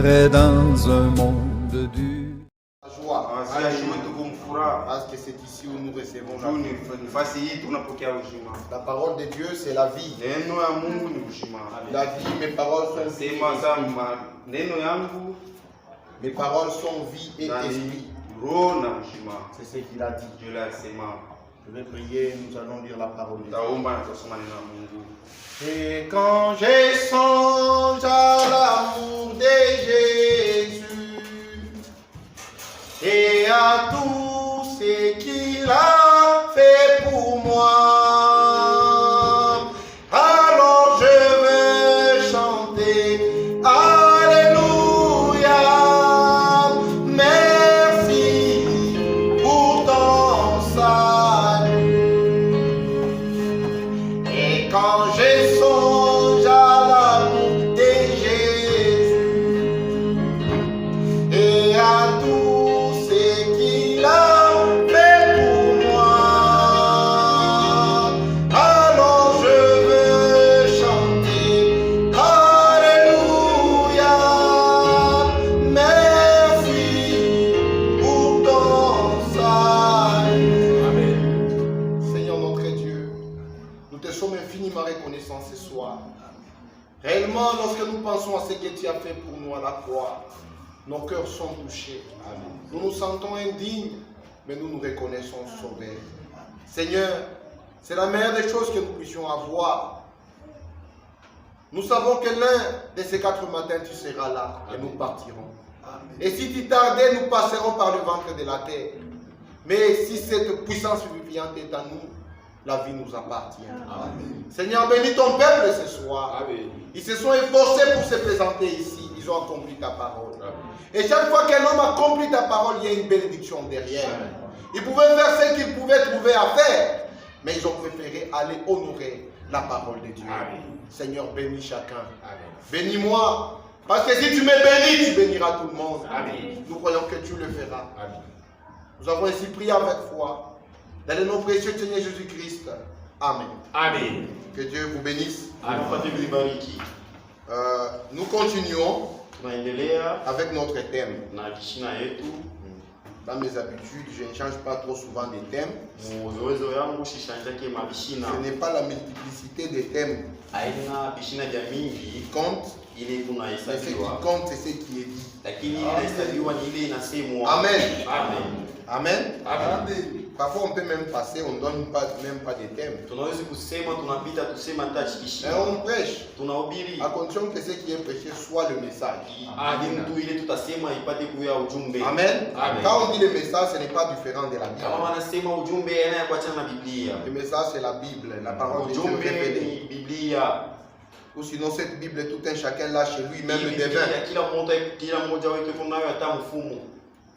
vivrai dans un monde dur. Joie. Parce que c'est ici où nous recevons la vie. La parole de Dieu, c'est la vie. La vie, mes paroles sont vie. Mes paroles sont vie et esprit. C'est ce qu'il a dit. Je vais prier, nous allons lire la parole de Dieu. Et quand je songe à l'amour de Jésus et à tout ce qu'il a fait pour moi, alors je vais chanter Alléluia, merci pour ton salut. Et quand je songe à l'amour de Jésus et à tout ce qu'il a fait pour moi, alors je veux chanter Alléluia, merci pour ton salut. Amen. Seigneur notre Dieu, nous te sommes infiniment reconnaissants ce soir. Réellement, lorsque nous pensons à ce que tu as fait pour nous à la croix, nos cœurs sont touchés. Amen. Nous nous sentons indignes, mais nous nous reconnaissons sauvés. Seigneur, c'est la meilleure des choses que nous puissions avoir. Nous savons que l'un de ces 4 matins, tu seras là et nous partirons. Amen. Et si tu tardais, nous passerons par le ventre de la terre. Mais si cette puissance vivifiante est en nous, la vie nous appartient. Amen. Seigneur, bénis ton peuple ce soir. Amen. Ils se sont efforcés pour se présenter ici. Ils ont accompli ta parole. Amen. Et chaque fois qu'un homme accomplit ta parole, il y a une bénédiction derrière. Amen. Ils pouvaient faire ce qu'ils pouvaient trouver à faire, mais ils ont préféré aller honorer la parole de Dieu. Amen. Seigneur, bénis chacun. Bénis-moi. Parce que si tu me bénis, tu béniras tout le monde. Amen. Nous croyons que tu le feras. Amen. Nous avons ainsi prié avec foi. Dans le nom précieux de Seigneur Jésus-Christ. Amen. Amen. Que Dieu vous bénisse. Amen. Nous continuons avec notre thème. Dans mes habitudes, je ne change pas trop souvent de thèmes. Ce n'est pas la multiplicité des thèmes qui compte. Mais ce qui compte, c'est ce qui est dit. Amen. Amen. Amen. Amen. Parfois on peut même passer, on ne donne même pas de thème. Et on prêche à condition que ce qui est prêché soit le message. Amen. Amen. Quand on dit le message, ce n'est pas différent de la Bible. Le message, c'est la Bible, la parole de Dieu révélée. Ou sinon cette Bible, tout un chacun l'a chez lui, même le devin.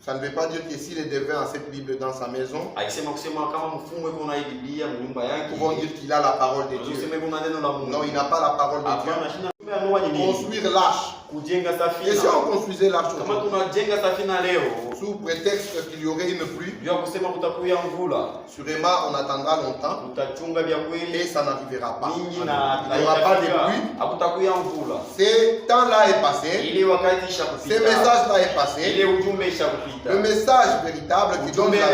Ça ne veut pas dire que si le devin a cette Bible dans sa maison, pouvons dire qu'il a la parole de Dieu. Non, il n'a pas la parole de Dieu. Construire l'arche. Et si on construisait l'arche sous prétexte qu'il y aurait une pluie, sûrement on attendra longtemps et ça n'arrivera pas. Il n'y aura pas de pluie. Ce temps-là est passé. Ce message-là est passé. Le message véritable qui donne la vie,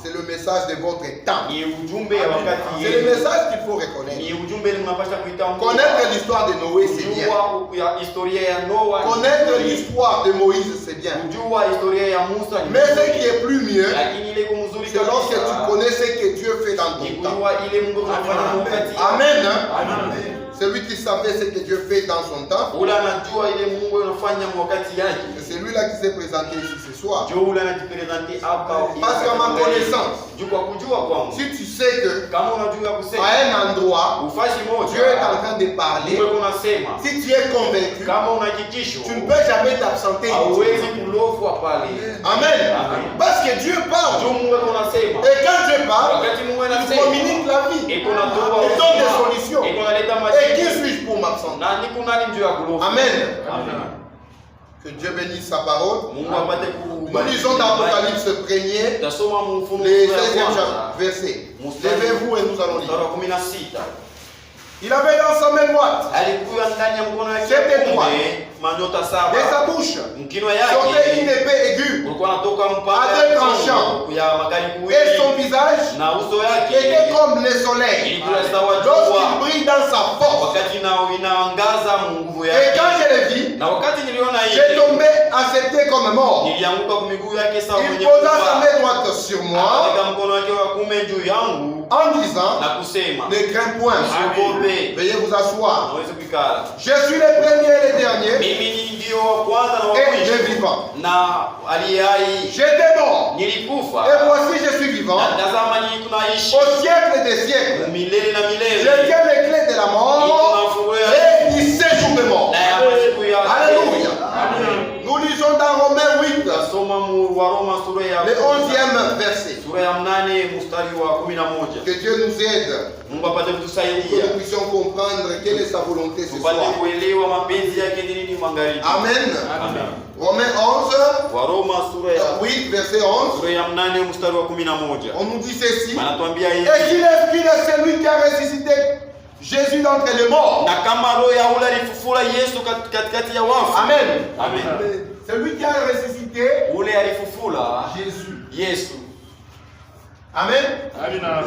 c'est le message de votre temps. C'est le message qu'il faut reconnaître. Connaître l'histoire de Noé, c'est bien. Connaître l'histoire de Moïse, c'est bien. Mais ce qui est plus mieux, c'est lorsque tu connais ce que Dieu fait dans ton temps. Amen. Celui qui savait ce que Dieu fait dans son temps, c'est celui-là qui s'est présenté ici ce soir. Parce qu'à ma connaissance, si tu sais que à un endroit, Dieu est en train de parler, si tu es convaincu, tu ne peux jamais t'absenter. Amen. Parce que Dieu parle. Et quand Dieu parle, il communique la vie. Il donne des solutions. Et qui suis-je pour m'absenter? Amen. Que Dieu bénisse sa parole. Nous lisons dans l'Apocalypse 1er, le 16e verset. Levez-vous et nous allons lire. Il avait dans sa main droite alikuwa ndani ya mkono wake C'était wa kuume manyota de saba. sa bouche Mkino sortait une yake épée aiguë ulikuwa unatoka mpaka à deux tranchants. ya makali Et kuwili, son visage na uso yake était comme le soleil ilikuwa sawa lorsqu'il jua brille dans sa force. wakati inaangaza nguvu Et yake. quand je l'ai vu, Na wakati niliona j'ai hivi tombé accepté comme mort. nilianguka kwa miguu yake sawa Il mwenye posa sa kufa. main droite sur moi Akaweka mkono wake wa kuume juu yangu en disant na kusema, ne crains point, usiogope, veuillez vous asseoir. naweza kuikala. Je suis le premier et le dernier Mimi ni ndio wa kwanza na wa et le mwisho vivant. na aliye hai. J'étais mort Nilikufa et voici je suis vivant na tazama niko naishi au siècle des siècles. milele na Je milele. tiens les clés de la Niko mort na funguo ya et du séjour de mort. na ya masiku ya Alléluia. Nous lisons dans Romains 8, Tasoma mu wa Roma sura ya le 11e verset. sura ya 8 mstari wa 11. Que Dieu nous aide Mungu apate pour que kutusaidia nous puissions comprendre quelle est sa volonté ce tupate soir. kuelewa mapenzi yake ni nini magharibi. Amen. Amen. Romains 11, Wa Roma sura ya 8, verset 11. sura ya 8 mstari wa 11. On nous dit ceci. Anatuambia hivi, Et si l'esprit de celui qui a ressuscité Jésus d'entre les morts. na kama roho ya ule alifufula Yesu katikati ya wafu. Amen. Amen. Celui qui a ressuscité Ule alifufula Jésus. Yesu. Amen. Amina.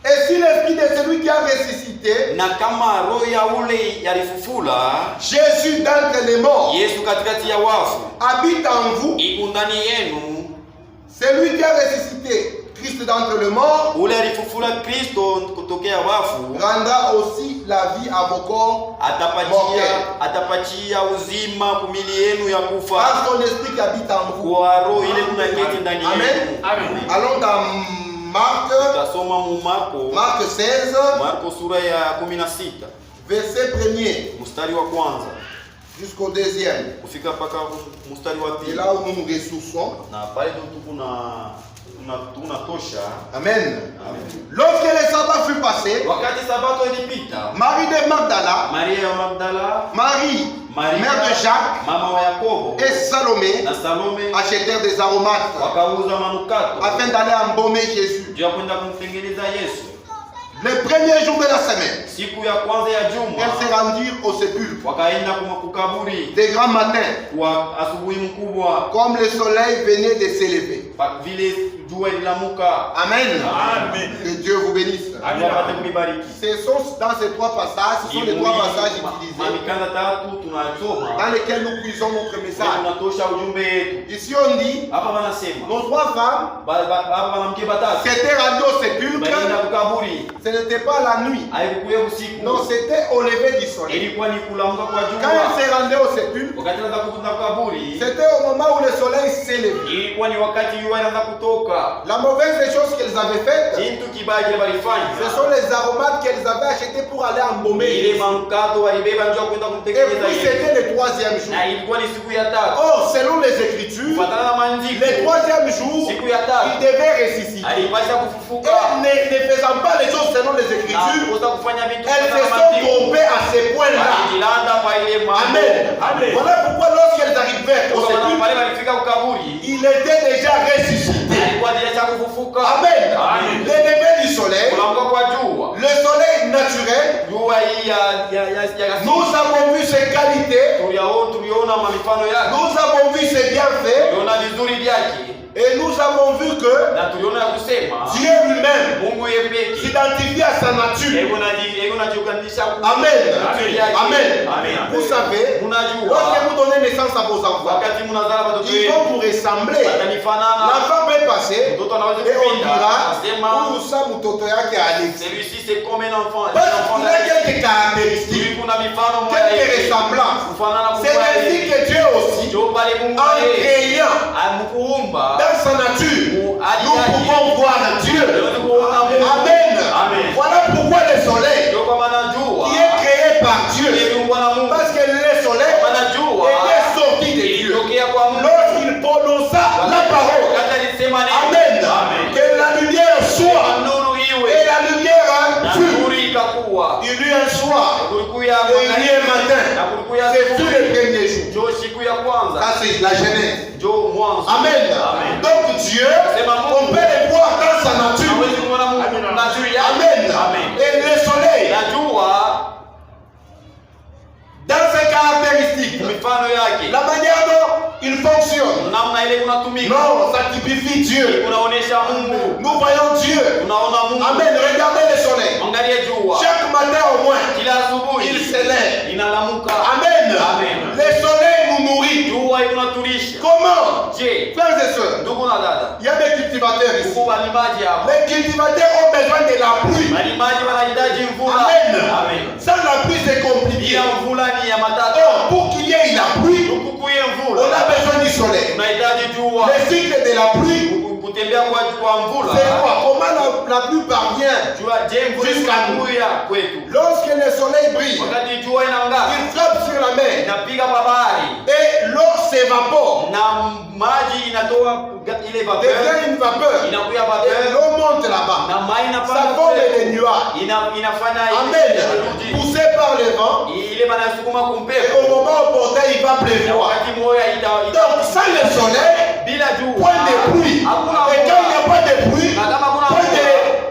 Et si l'esprit de celui qui a ressuscité Na kama roho ya ule alifufula Jésus d'entre les morts Yesu katikati ya wafu habite en vous, iko ndani yenu, celui qui a ressuscité Christ d'entre les morts ule alifufula Kristo kutokea wafu rendra aussi la vie à vos corps atapatia uzima kumili yenu ya kufa par son esprit qui habite en vous. kwa roho ile kunaketi ndani Amen. yenu. Amen. Allons dans Marc, Tutasoma mu Marc 16, Marko sura ya 16 verset 1er mstari wa kwanza jusqu'au 2e. kufika mpaka mstari wa Et pili, là où nous nous ressourçons. na pale tunatosha. Amen. Lorsque le sabbat fut passé, Wakati sabato ilipita, Marie de Magdala, Maria ya Magdala, Marie, Maria mère de Jacques, mama wa Yakobo et Salomé na Salome achetèrent des aromates wakauza manukato afin d'aller embaumer Jésus. juu ya kwenda kumtengeneza Yesu. Le premier jour de la semaine, Siku ya kwanza ya elles juma se rendirent au sépulcre wakaenda kukaburi de grand matin, kwa asubuhi mkubwa, comme le soleil venait de s'élever. vile jua lilamuka. Amen. Amen. Que Dieu vous bénisse. Mungu apate kulibariki. Ce sont dans ces trois passages, ce sont les trois passages utilisés Mamikanda tatu tunasoma dans lesquels nous puisons notre message. tunatosha ujumbe wetu. Ici on dit, Hapa wanasema nos trois femmes hapa wanamke batatu s'étaient rendues au sépulcre. baenda kukaburi, Ce n'était pas la nuit. haikukuya usiku, Non, c'était au lever du soleil. ilikuwa ni kulamuka kwa Quand elles jua. se rendaient au sépulcre, Wakati anaanza kukutana kukaburi, c'était au moment où le soleil s'élevait. ilikuwa ni wakati jua inaanza kutoka. La mauvaise des choses qu'elles avaient faites, Kitu kibaya kile ce walifanya, sont les aromates qu'elles avaient achetés pour aller embaumer. ile manukato walibeba njoo kwenda Et kumtengeneza puis Yesu, c'était le troisième jour. na ilikuwa ni siku ya tatu. Or, selon les Écritures, Kufuatana na maandiko, le troisième jour, siku ya il tatu devait ressusciter. alipasha Et kufufuka, ne faisant pas les choses selon les na Écritures, kukosa kufanya vitu elles se kufuatana na sont maandiko, trompées à ce point-là. walijilanda kwa ile mambo. Amen. Amen. Voilà pourquoi lorsqu'elles arrivèrent au Kwa maana sépulcre, pale walifika kukaburi, il était déjà ressuscité. alikuwa ndiye kufufuka. Amen. Amen. Le lever du soleil, Kulamuka kwa jua, le soleil naturel, jua hii ya nous avons vu ses qualités, tuliona mifano yake, nous avons vu ses bienfaits, tuliona vizuri vyake, et nous avons vu que na tuliona ya kusema Dieu lui-même Mungu yeye pekee s'identifie à sa nature. ego najiunganisha Amen. Amen. Amen. Vous savez, Unajua lorsque vous donnez naissance à vos enfants, wakati mnazala watoto ils vont wenu vous ressembler. watanifanana. L'enfant peut passer Mtoto anaweza et on kupita dira, asema huyu sa mtoto yake Alex. celui-ci c'est comme un enfant. Parce qu'il a quelques caractéristiques, Hivi kuna mifano moja quelques hivi ressemblances. kufanana C'est kwa ainsi hivi. que Dieu aussi, Ndio pale Mungu en yeye créant amkuumba dans sa nature, nous pouvons voir Dieu. ndio kuona Mungu. Amen. Amen. Voilà pourquoi le soleil, Ndio kwa maana jua qui est créé par Dieu, iliumbwa na Mungu. parce que le soleil Kwa maana jua était sorti de Dieu. ilitokea kwa Mungu. Lorsqu'il prononça la parole, Wakati alisema neno, Amen, Amen. que la lumière soit, Nuru iwe et la lumière na fut. nuru ikakuwa. Il y eut un soir, Kulikuya et il y eut un na matin. kulikuya C'est tout le asubuhi. premier jour. Ndio siku ya kwanza. Ça, c'est la Genèse. Ndio mwanzo. Amen. Amen. Donc Dieu, C'est ma on peut le voir dans sa nature. Hawezi kumwona Mungu Amen. na nuru yake. Amen. Amen. Et mifano yake, la manière dont il fonctionne. namna ile kunatumika, Non, ça typifie Dieu. kunaonesha Mungu. Nous voyons Dieu. Tunaona Mungu. Amen. Regardez le soleil. Angalia jua. Chaque matin au moins, Kila asubuhi il s'élève. inalamuka. Amen. Amen. Le soleil nous nourrit. Jua inatulisha. Comment? Je, Frères et sœurs, ndugu na dada, il y a des cultivateurs ici. huko walimaji hapa. Les cultivateurs ont besoin de la pluie. Walimaji wanahitaji mvula. Amen. Amen. Sans la pluie, c'est compliqué. Bila mvula ni ya matata. Or, pour qu'il y ait la pluie, Tukukuye on mvula. a besoin du soleil. Tunahitaji jua. Le cycle de la pluie, Kutembea kwa mvula. c'est quoi? Comment la pluie parvient? Jua je mvula Jusqu'à nous. inakuya kwetu. Lorsque le soleil brille, Wakati jua inang'aa, il frappe sur la mer inapiga kwa bahari et l'eau s'évapore, na maji inatoa ile vapeur, devient une vapeur. inakuya Et vapeur l'eau monte là-bas. na maji Ça inapanda forme kule. des nuages. Inafanya Amen. ile Poussé par le vent, ile banasukuma et kumpepo, au moment opportun, il va na pleuvoir. wakati moya Donc, sans le soleil, bila jua point de pluie. hakuna Et quand il n'y a mvula. pas de pluie, Na kama kuna point de... mvula,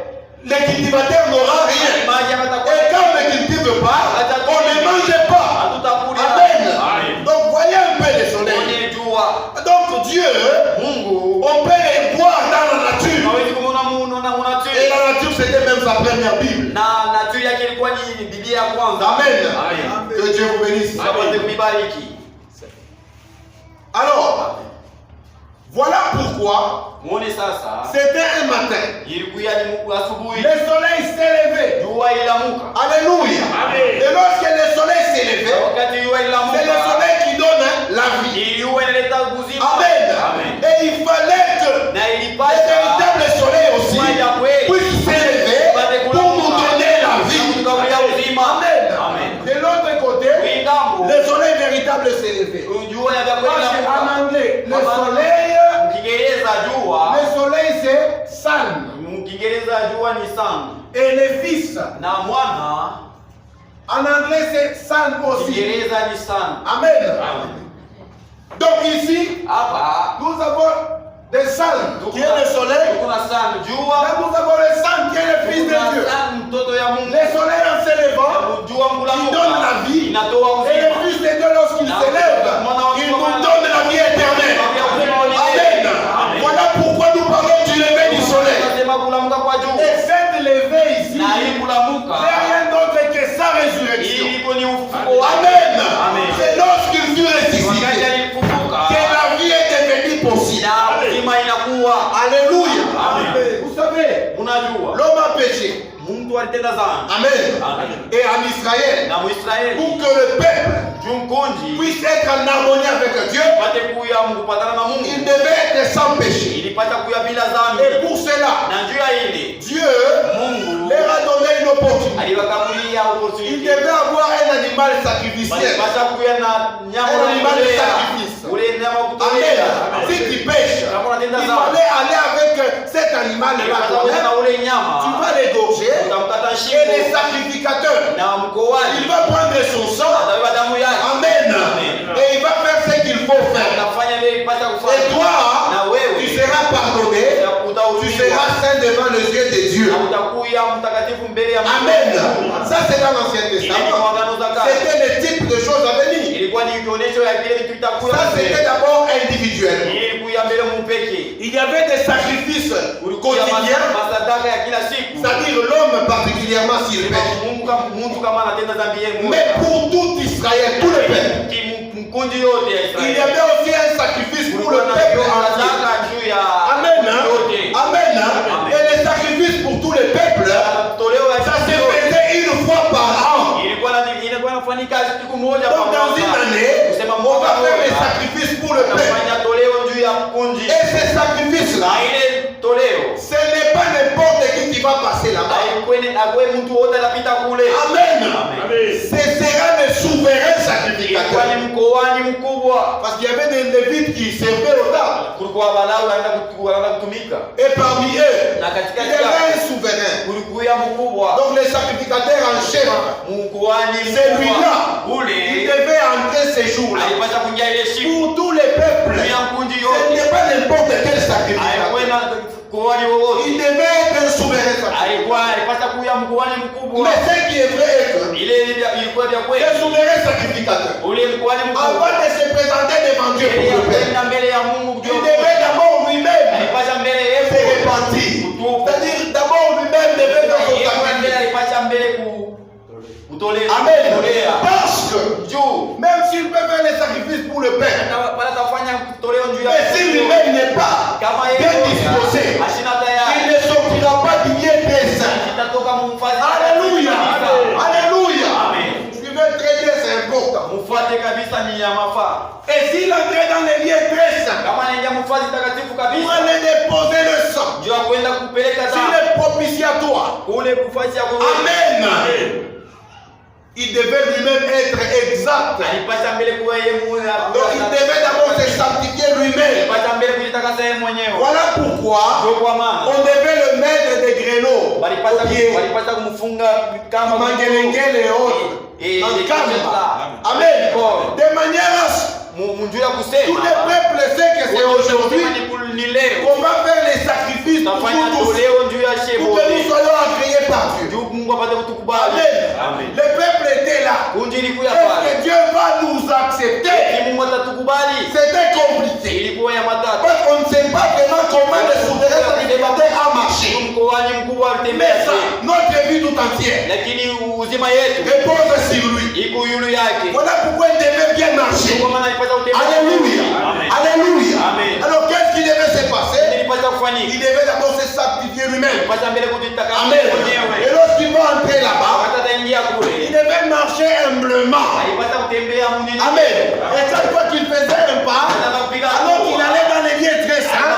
le cultivateur n'aura rien. maji yatakuwa Et quand on ne cultive pas, on ne mange pas. hatutakula. Amen. Donc, voyez un peu le soleil. Kwenye jua Donc, Dieu, Mungu on peut le voir dans la nature. hawezi kumwona Mungu na Et munatui, la nature, c'était même sa première Bible. na natui yake ilikuwa ni Biblia ya kwanza. Amen. Amen. Que Dieu vous bénisse. Apate kunibariki. Alors, voilà pourquoi Muone sasa, c'était un matin. ilikuwa ni asubuhi, Le soleil s'est levé. jua ilamuka. Alléluia. Amen. Et lorsque le soleil s'est levé, Wakati jua c'est le ilamuka, soleil qui donne la vie. iliua inaleta uzima. Amen. Amen. Et il fallait que Na le ilipasha véritable soleil aussi maji ya kweli puisse s'élever pour nous donner la vie. kutugabulia uzima. Amen. Amen. De l'autre côté, Wingambo, le soleil véritable s'est levé. jua ya kweli Parce qu'en ilamuka. anglais, le Mama- soleil, Mkiingereza jua, le soleil c'est sun. Mkiingereza jua ni sun, Et le fils, na mwana en anglais c'est sun aussi. Kiingereza ni sun. Amen. Donc ici, Hapa nous avons le sun qui est le soleil. kuna sun jua, Là, nous avons le sun qui est le fils de kuna Dieu. sun mtoto ya Mungu. Le soleil en s'élevant, Jua il donne la mkulamuka vie. inatoa Et le uzima. fils de Dieu, lorsqu'il s'élève, il nous donne la vie éternelle. Amen. Voilà pourquoi nous parlons du lever du soleil. Tunasema kulamuka kwa jua. Et cette levée ici, Na hii kulamuka c'est rien d'autre que sa résurrection. iliko ni ufufuko wake. Amen. Amen. C'est lorsqu'il fut Wakati ressuscité alifufuka que la vie est devenue possible. na uzima inakuwa. Alléluia. Amen. Vous savez, Unajua l'homme a péché. mtu alitenda dhambi. Amen. Amen. Et en Israël, Na Mwisraeli pour que le peuple jumkunji puisse être en harmonie avec Dieu, pate kuya kupatana na il Mungu devait être sans péché. ilipata kuya bila dhambi. Et pour cela, Na njia ile Dieu Mungu leur a donné une opportunité. aliwakamulia Il opportunity. devait avoir un animal sacrificiel. Walipata kuya na nyama Un ya animal de kutolea. sacrifice. Ule nyama wa Amen. kutolea. Si tu pêches, Kama unatenda il dhambi, fallait aller avec cet animal-là. ilipata kuya na ule Tu nyama vas l'égorger utamkata et shingo les sacrificateurs, na mkoani il va prendre son sang. atabeba damu yake. Amen. Amen. Et il va faire ce qu'il faut faire. Utafanya vile ipata Et kufanya. toi, Na wewe tu seras pardonné. Tu utahurumiwa. seras saint devant les yeux de Dieu. Na utakuya mtakatifu mbele ya Mungu. Amen. Ça, c'est dans l'Ancien Ile ni Testament. mwagano za kale. C'était le type de choses à venir. Ilikuwa ni kionyesho ya vile vitu vitakuwa Ça, mbele. c'était d'abord individuel. Ilikuya mbele mupeke. Il y avait des sacrifices Ulikuya quotidiens, masadaka ya kila siku. c'est-à-dire l'homme particulièrement s'il pêche. Mungu kama anatenda dhambi yeye mmoja. Mais pour tout Israël, tout le peuple, Mkundi yote ya il y Israeli. avait aussi un sacrifice pour le Kulikuwa na peuple entier. sadaka juu ya Amen. yote. Amen. Et les sacrifices pour tout le peuple, Toleo ya ça se yote. faisait une fois par an. Ilikuwa inafanyika siku moja Donc dans une année, Kusema on mwaka va faire les moja. sacrifices pour le peuple. Unafanya toleo juu ya kundi. Et ces sacrifices-là, Na ile toleo ce n'est pas n'importe qui va passer là-bas. haikuwe mtu wote anapita kule. Amen. Amen. Ce sera le souverain Ilikuwa sacrificateur. ni mkoani mkubwa. Parce qu'il y avait des Lévites qui servaient au temple. Kulikuwa Walawi wanaenda kutumika. Et parmi eux, Na il katikati y avait un yao souverain. kulikuwa mkubwa. Donc les sacrificateurs en chef, Mkoani celui-là, mkubwa. il Ule devait entrer ces jours-là. alipata kuingia ile siku. Pour tous les peuples, Juu ya kundi ce yote. n'est pas n'importe quel sacrificateur. Haikuwa mkoani wowote. Il devait être un souverain sacrificateur. Alipata kuya mkoani mkubwa. Mais ce qui est vrai est que le souverain sacrificateur. Avant de se présenter devant Dieu pour le Père, il devait d'abord lui-même se repentir. C'est-à-dire d'abord lui-même devait faire son sacrifice. Amen. Parce que même s'il peut faire les sacrifices pour le Père, mais si lui-même n'est pas bien disposé, il ne sortira pas du lieu très saint. Alléluia. Alléluia. Suivez très bien, c'est important. Et s'il entrait dans les lieux très saints, pour aller déposer le sang, s'il est propitiatoire, amen. Il devait lui-même être exact. Donc il devait d'abord se sanctifier lui-même. Voilà pourquoi on devait le mettre des grelots, mangelengele et autres. Amen. De manière à tous les peuples savent que c'est aujourd'hui qu'on va faire les sacrifices pour nous tous, pour que nous soyons agréés par Dieu. Amen. Le peuple était là. Est-ce que Dieu va nous accepter? C'était compliqué. Parce qu'on ne sait pas vraiment comment le souverain sacrificateur a marché. Mais ça, notre vie tout entière repose sur lui. Voilà pourquoi il devait bien marcher. Alléluia. Alléluia. Alors qu'est-ce qui devait se passer? Il devait d'abord se sanctifier lui-même. Amen. Et lorsqu'il va entrer là-bas, il devait marcher humblement. Amen. Et chaque fois qu'il faisait un pas, alors qu'il allait dans les lieux très saints,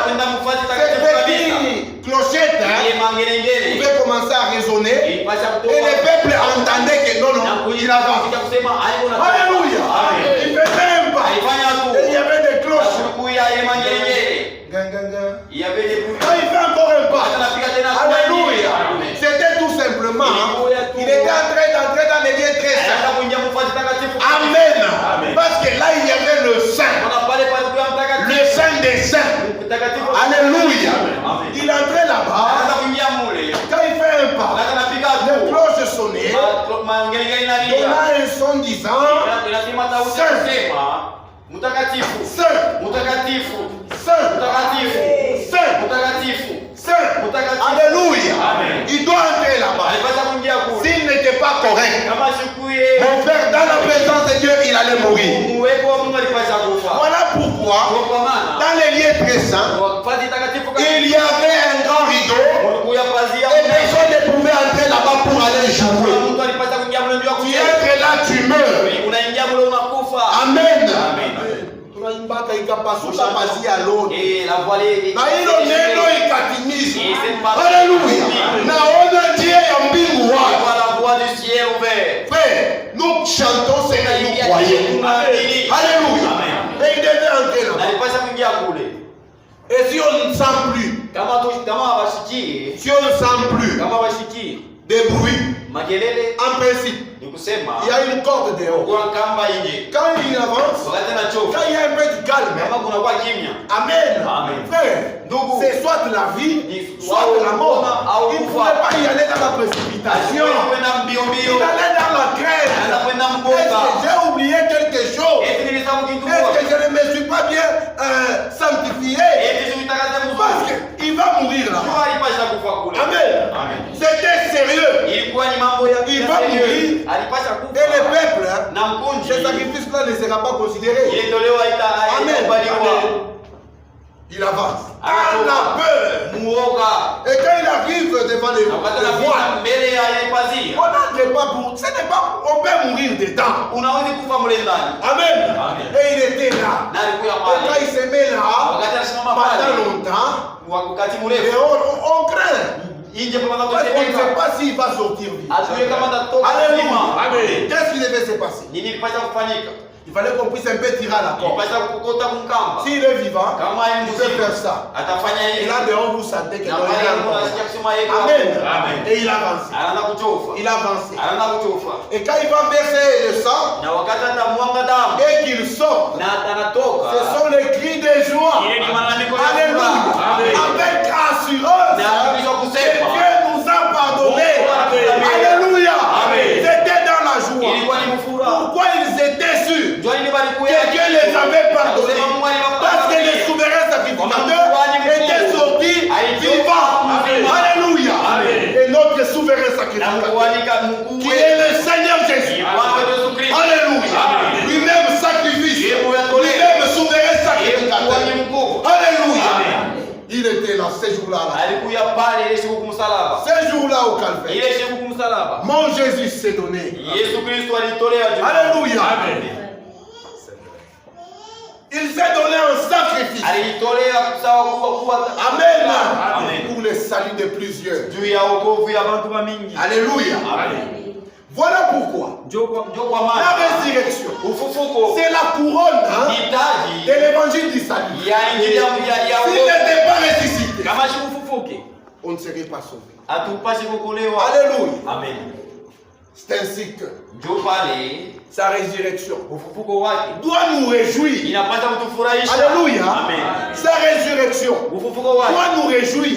cette petite clochette pouvait commencer à résonner. Et le peuple entendait que non, il avance. Alléluia. Il faisait un pas. Et il y avait des cloches. Il y avait des bruits. Quand il fait encore un pas. Alléluia. C'était tout simplement, il était en train d'entrer dans les lieux très saints. Amen. Parce que là, il y avait le saint. Le saint des saints. Alléluia. Il entrait là-bas. Quand il fait un pas, les cloches sonnaient. Il a un son disant Saint. Mutakatifu, Mutakatifu, Saint, Mutakatifu, Saint, Mutakatifu, Saint. Alléluia. Il doit entrer là-bas. S'il n'était pas correct, mon frère, dans la présence de Dieu, il allait mourir. Voilà pourquoi, dans les lieux très saints, il y avait un grand rideau et personne ne pouvait entrer là-bas pour aller jouer. Tu entres là, tu meurs. Amen. Frère, nous chantons ce que nous croyons. Alléluia. Et il devait entrer là. Et si on ne sent plus, si on ne sent plus de bruit, en principe, il y a une corde dehors. Quand il avance, quand il y a un peu de calme, amen. Frère, c'est soit la vie, soit la mort. Il ne pouvait pas y aller dans la précipitation. Il allait dans la crainte. Est-ce que j'ai oublié quelque chose? Est-ce que je ne me suis pas bien sanctifié? Parce qu'il va mourir là. Amen. C'était sérieux. Il va mourir. Et le peuple, ce sacrifice-là ne sera pas considéré. Amen. Il avance. À la peur. Et quand il arrive devant les voies, on n'entre pas pour. Ce n'est pas. On peut mourir dedans. Amen. Et il était là. Et quand il se met là, pendant longtemps, on craint. Parce qu'on ne sait pas s'il va sortir vite. Alléluia. Qu'est-ce qui devait se passer? Il fallait qu'on puisse un peu tirer à la corde. S'il est vivant, il peut faire ça. Et là dehors, vous sentez que Amen. Et il avance. Il avance. Et quand il va verser le sang, et qu'il sort, ce sont les cris de joie. Alléluia. Avec assurance, Dieu nous a pardonné. Alléluia. C'était dans la étaient sûrs Njoo nini que walikuya Dieu les avait pardonnés. Parce que les souverains sacrificateurs étaient sortis vivants. Alléluia. Et notre souverain sacrificateur, qui est le Seigneur Jésus. Alléluia. Lui-même sacrifice. Lui-même souverain sacrificateur. Alléluia. Il était là ce jour-là. Ce jour-là au Calvaire. Mon Jésus s'est donné. Alléluia. Il s'est donné un sacrifice. Amen. Pour le salut de plusieurs. Alléluia. Voilà pourquoi la résurrection, c'est la couronne de l'évangile du salut. S'il n'était pas ressuscité, on ne serait pas sauvé. Alléluia. Amen. C'est ainsi que sa résurrection doit nous réjouir. Alléluia. Sa résurrection doit nous réjouir.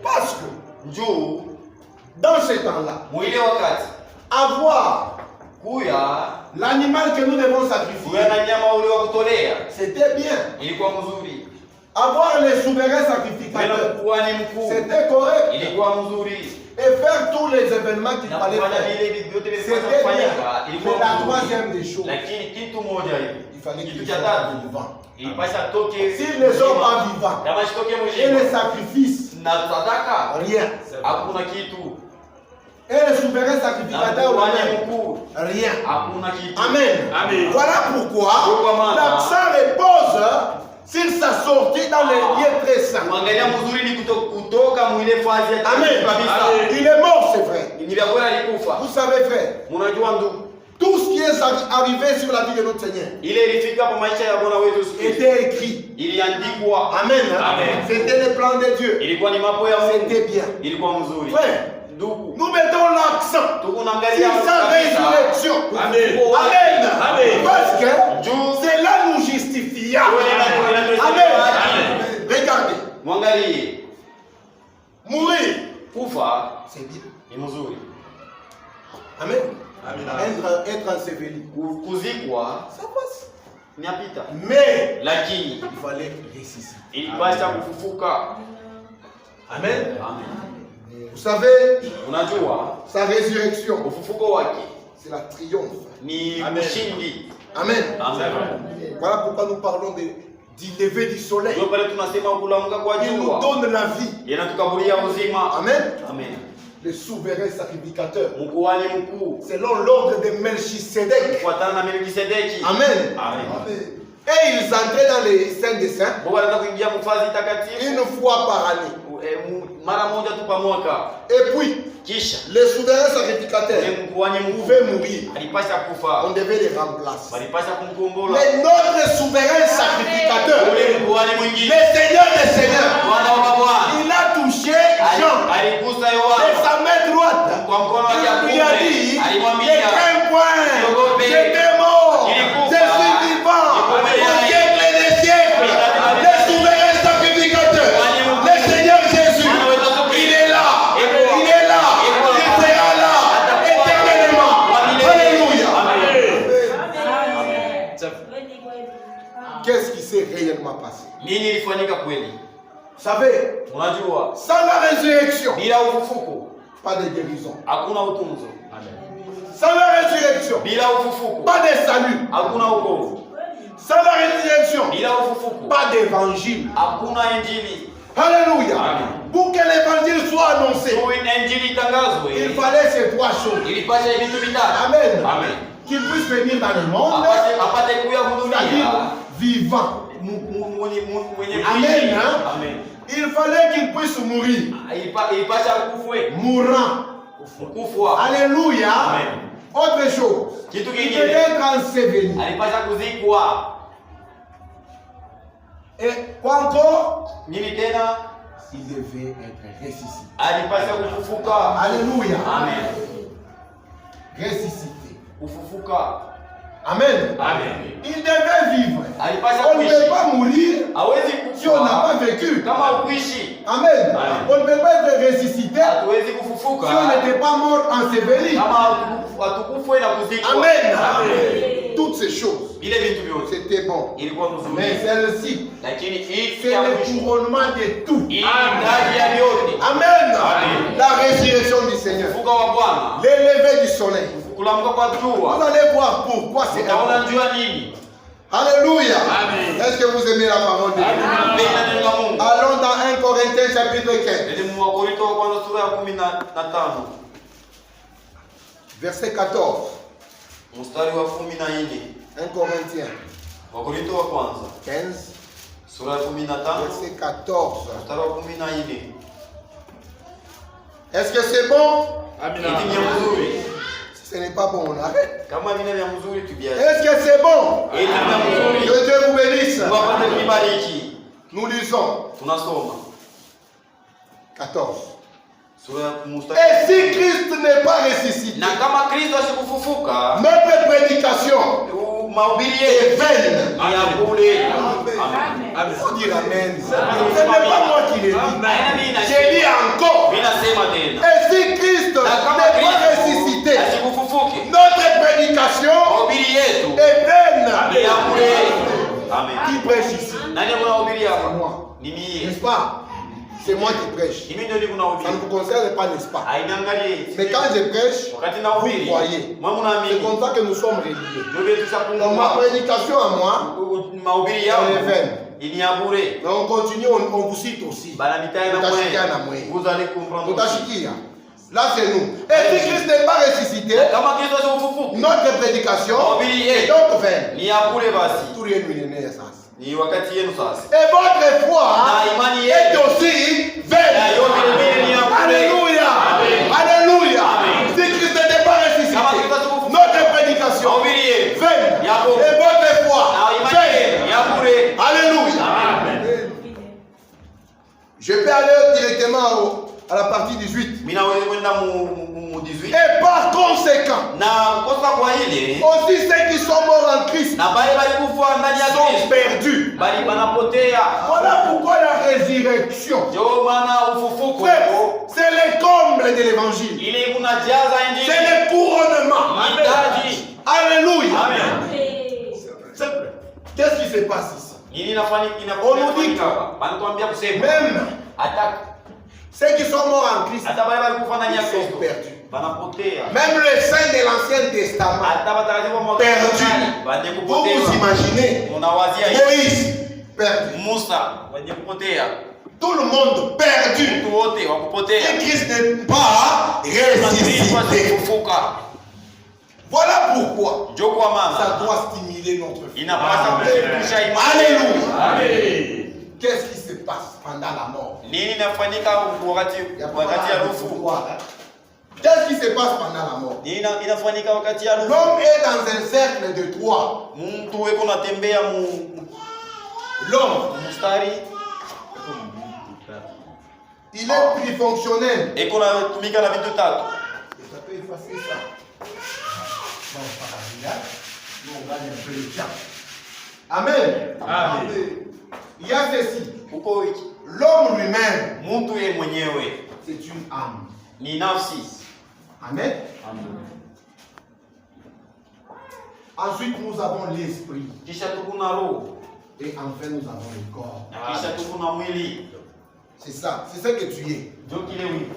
Parce que dans ce temps-là, avoir l'animal que nous devons sacrifier, c'était bien. Avoir les souverains sacrificateurs, c'était correct. Et faire tous les événements qu'il fallait faire, c'était bien. Mais la troisième des choses, il fallait qu'ils soient vivants. Si les hommes sont vivants et les sacrifices, rien. Et les souverains sacrificateurs, rien. Amen. Voilà pourquoi l'accent repose sur sa sortie dans les lieux très saints. Amen. Il est mort, c'est vrai. Vous savez, frère, tout ce qui est arrivé sur la vie de notre Seigneur était écrit. Amen. C'était le plan de Dieu. C'était bien. Frère, nous mettons l'accent sur sa résurrection. Amen. Parce que cela nous justifie. Amen. Regardez. Mourir, c'est bien. Amen. Être enseveli, ça passe. Mais il fallait ressusciter. Amen. Vous savez, sa résurrection, c'est la triomphe. Amen. Voilà pourquoi nous parlons du lever du soleil. Il nous donne la vie. Amen. Le souverain sacrificateur, selon l'ordre de Melchisedec. Amen. Et ils entraient dans les saints des saints une fois par année. Et puis, les souverains sacrificateurs pouvaient mourir. On devait les remplacer. Mais notre souverain sacrificateur, le Seigneur des Seigneurs, il a touché Jean de sa main droite. Il lui a dit, j'ai un point, j'étais mort, je suis vivant, au siècle des siècles. Le souverain sacrificateur, le Seigneur Jésus, il est là, il sera là, éternellement. Alléluia. Qu'est-ce qui s'est réellement passé? Vous savez, sans la résurrection, pas de guérison. Sans la résurrection, pas de salut. Sans la résurrection, pas d'évangile. Alléluia. Pour que l'évangile soit annoncé, il fallait ces trois choses. Amen. Qu'il puisse venir dans le monde, c'est-à-dire vivant. Amen. Il fallait qu'il puisse mourir. Mourant. Alléluia. Autre chose. Il devait être enseveli. Et quoi encore? Il devait être ressuscité. Alléluia. Ressuscité. Amen. Amen. Il devait vivre. Alipasha On ne kuishi. peut pas mourir Hawezi si on n'a kufa pas vécu. kama ukuishi. Amen. Amen. On ne peut pas être ressuscité Hatuwezi si kufufuka on n'était pas mort enseveli. kama hatukufwe na kuzikwa. Amen. Amen. Toutes ces choses, Vile vitu vyote c'était bon. ilikuwa Mais mzuri. celle-ci, Lakini hii c'est ya le mwisho. couronnement de tout. Hii ndani ya yote. Amen. Amen. La résurrection du Seigneur. Kufufuka wa Bwana. L'élevé du soleil. Kulamka kwa Vous jua. allez voir pourquoi c'est Utaona important. njua nini? Alléluia. Amen. Est-ce que vous aimez la parole de Dieu? Mpenda neno la Mungu. Allons dans 1 Corinthiens chapitre 15, Ndio mu Wakorintho wa kwanza sura ya 15. verset 14. Mstari wa 14. 1 Corinthiens Wakorintho wa kwanza 15, sura ya 15 verset 14. mstari wa 14. Est-ce que c'est bon? Eti ni ya mzuri. Si ce n'est pas bon, on arrête. Kama vile vya mzuri tubiache. Est-ce que c'est bon? Eti ni ya mzuri. Que Dieu vous bénisse. Wapate kubariki. Nous lisons Tunasoma 14. sura ya mstari. Et si Christ n'est pas ressuscité, Na kama Kristo asikufufuka, notre prédication mahubiri est yetu vaine. ni ya bure. Il faut dire Amen. Ce n'est pas moi qui l'ai dit. Amen. J'ai dit encore. Mimi nasema tena. Et si Christ Na kama n'est pas Kristo ressuscité, asikufufuke, notre prédication mahubiri yetu est vaine. ni ya bure. Amen. Qui prêche ici? Nani kunahubiri hapa? C'est moi. Ni mimi. N'est-ce pas? C'est moi qui prêche. Mimi ndio Ça kunahubiri. ne vous concerne pas, n'est-ce pas? Hainiangalie. Mais quand je prêche, Wakati vous nahubiri, croyez. mwa C'est mnaamini. comme ça que nous sommes reliés. Ndio vile Donc ma tushakuwa. prédication à moi, Mahubiri elle yao est vaine. ni ya bure. Mais on continue, on vous cite aussi. Bana mitai na Utashikia na mwe. mwe. Vous allez comprendre. Utashikia. Là c'est nous. Et si Christ n'est pas ressuscité, Kama Kristo asikufufuka, notre prédication mahubiri est yetu donc vaine. ni ya bure basi. Tout rien nous n'est ça. Ni wakati yenu sasa. Et votre foi Na imani est yetu aussi na vaine. yote vile ni ya bure. Alléluia. Amen. Alléluia. Amen. Si Christ n'est pas ressuscité, Kama Kristo asikufufuka, notre prédication mahubiri yetu vaine. ya bure. Et votre foi Na imani vaine. yetu ya bure. Alléluia. Amen. Je peux aller directement à la partie 18. Mimi naweza kwenda mu 18. Et par conséquent, Na kosa kwa ile aussi ceux qui sont morts en Christ na bale balikufa ndani ya sont Kristo perdus. bali banapotea. Voilà pourquoi la résurrection, Ndio maana ufufuko frère, c'est le comble de l'évangile. ile unajaza C'est injili. le couronnement. Mahitaji. Alléluia. Amen. Simple. Qu'est-ce qui se passe ici? Nini inafanyika? On nous dit hapa. Banatuambia kusema Même hata ceux qui sont morts en Christ hata bale balikufa ndani ya ils sont Kristo perdus. banapotea. Même les saints de l'Ancien Testament, Hata batakatifu wa perdus. banye Vous kupotea. vous imaginez Unawazia hivi. Moïse, perdu. Musa banye kupotea. Tout le monde perdu. Watu wote wakupotea. Et Christ n'est pas Kristo ressuscité. asikufufuka. Voilà pourquoi Ndio kwa ça maana doit stimuler notre foi. inapasa kutusha imani. Alléluia. Qu'est-ce qui se passe pendant la mort? Nini inafanyika wakati Il y a pas wakati ya mal de rufu? pouvoir, hein. Qu'est-ce qui se passe pendant la mort? Nini inafanyika wakati ya rufu? L'homme est dans un cercle de trois. Mtu weko natembea L'homme, mstari il est trifonctionnel. eko natumika na vitu tatu. Ça peut effacer ça. Bon, pas là. Nous, on gagne un peu de temps. Amen. Amen. Il y a ceci. Huko wiki L'homme lui-même, mtu yeye mwenyewe c'est une âme. ni nafsi. Amen. Ensuite, nous avons l'esprit. Kisha tuko na roho Et enfin, nous avons le corps. na kisha tuko na mwili. C'est ça. C'est ce que tu es. Ndio kile wiko.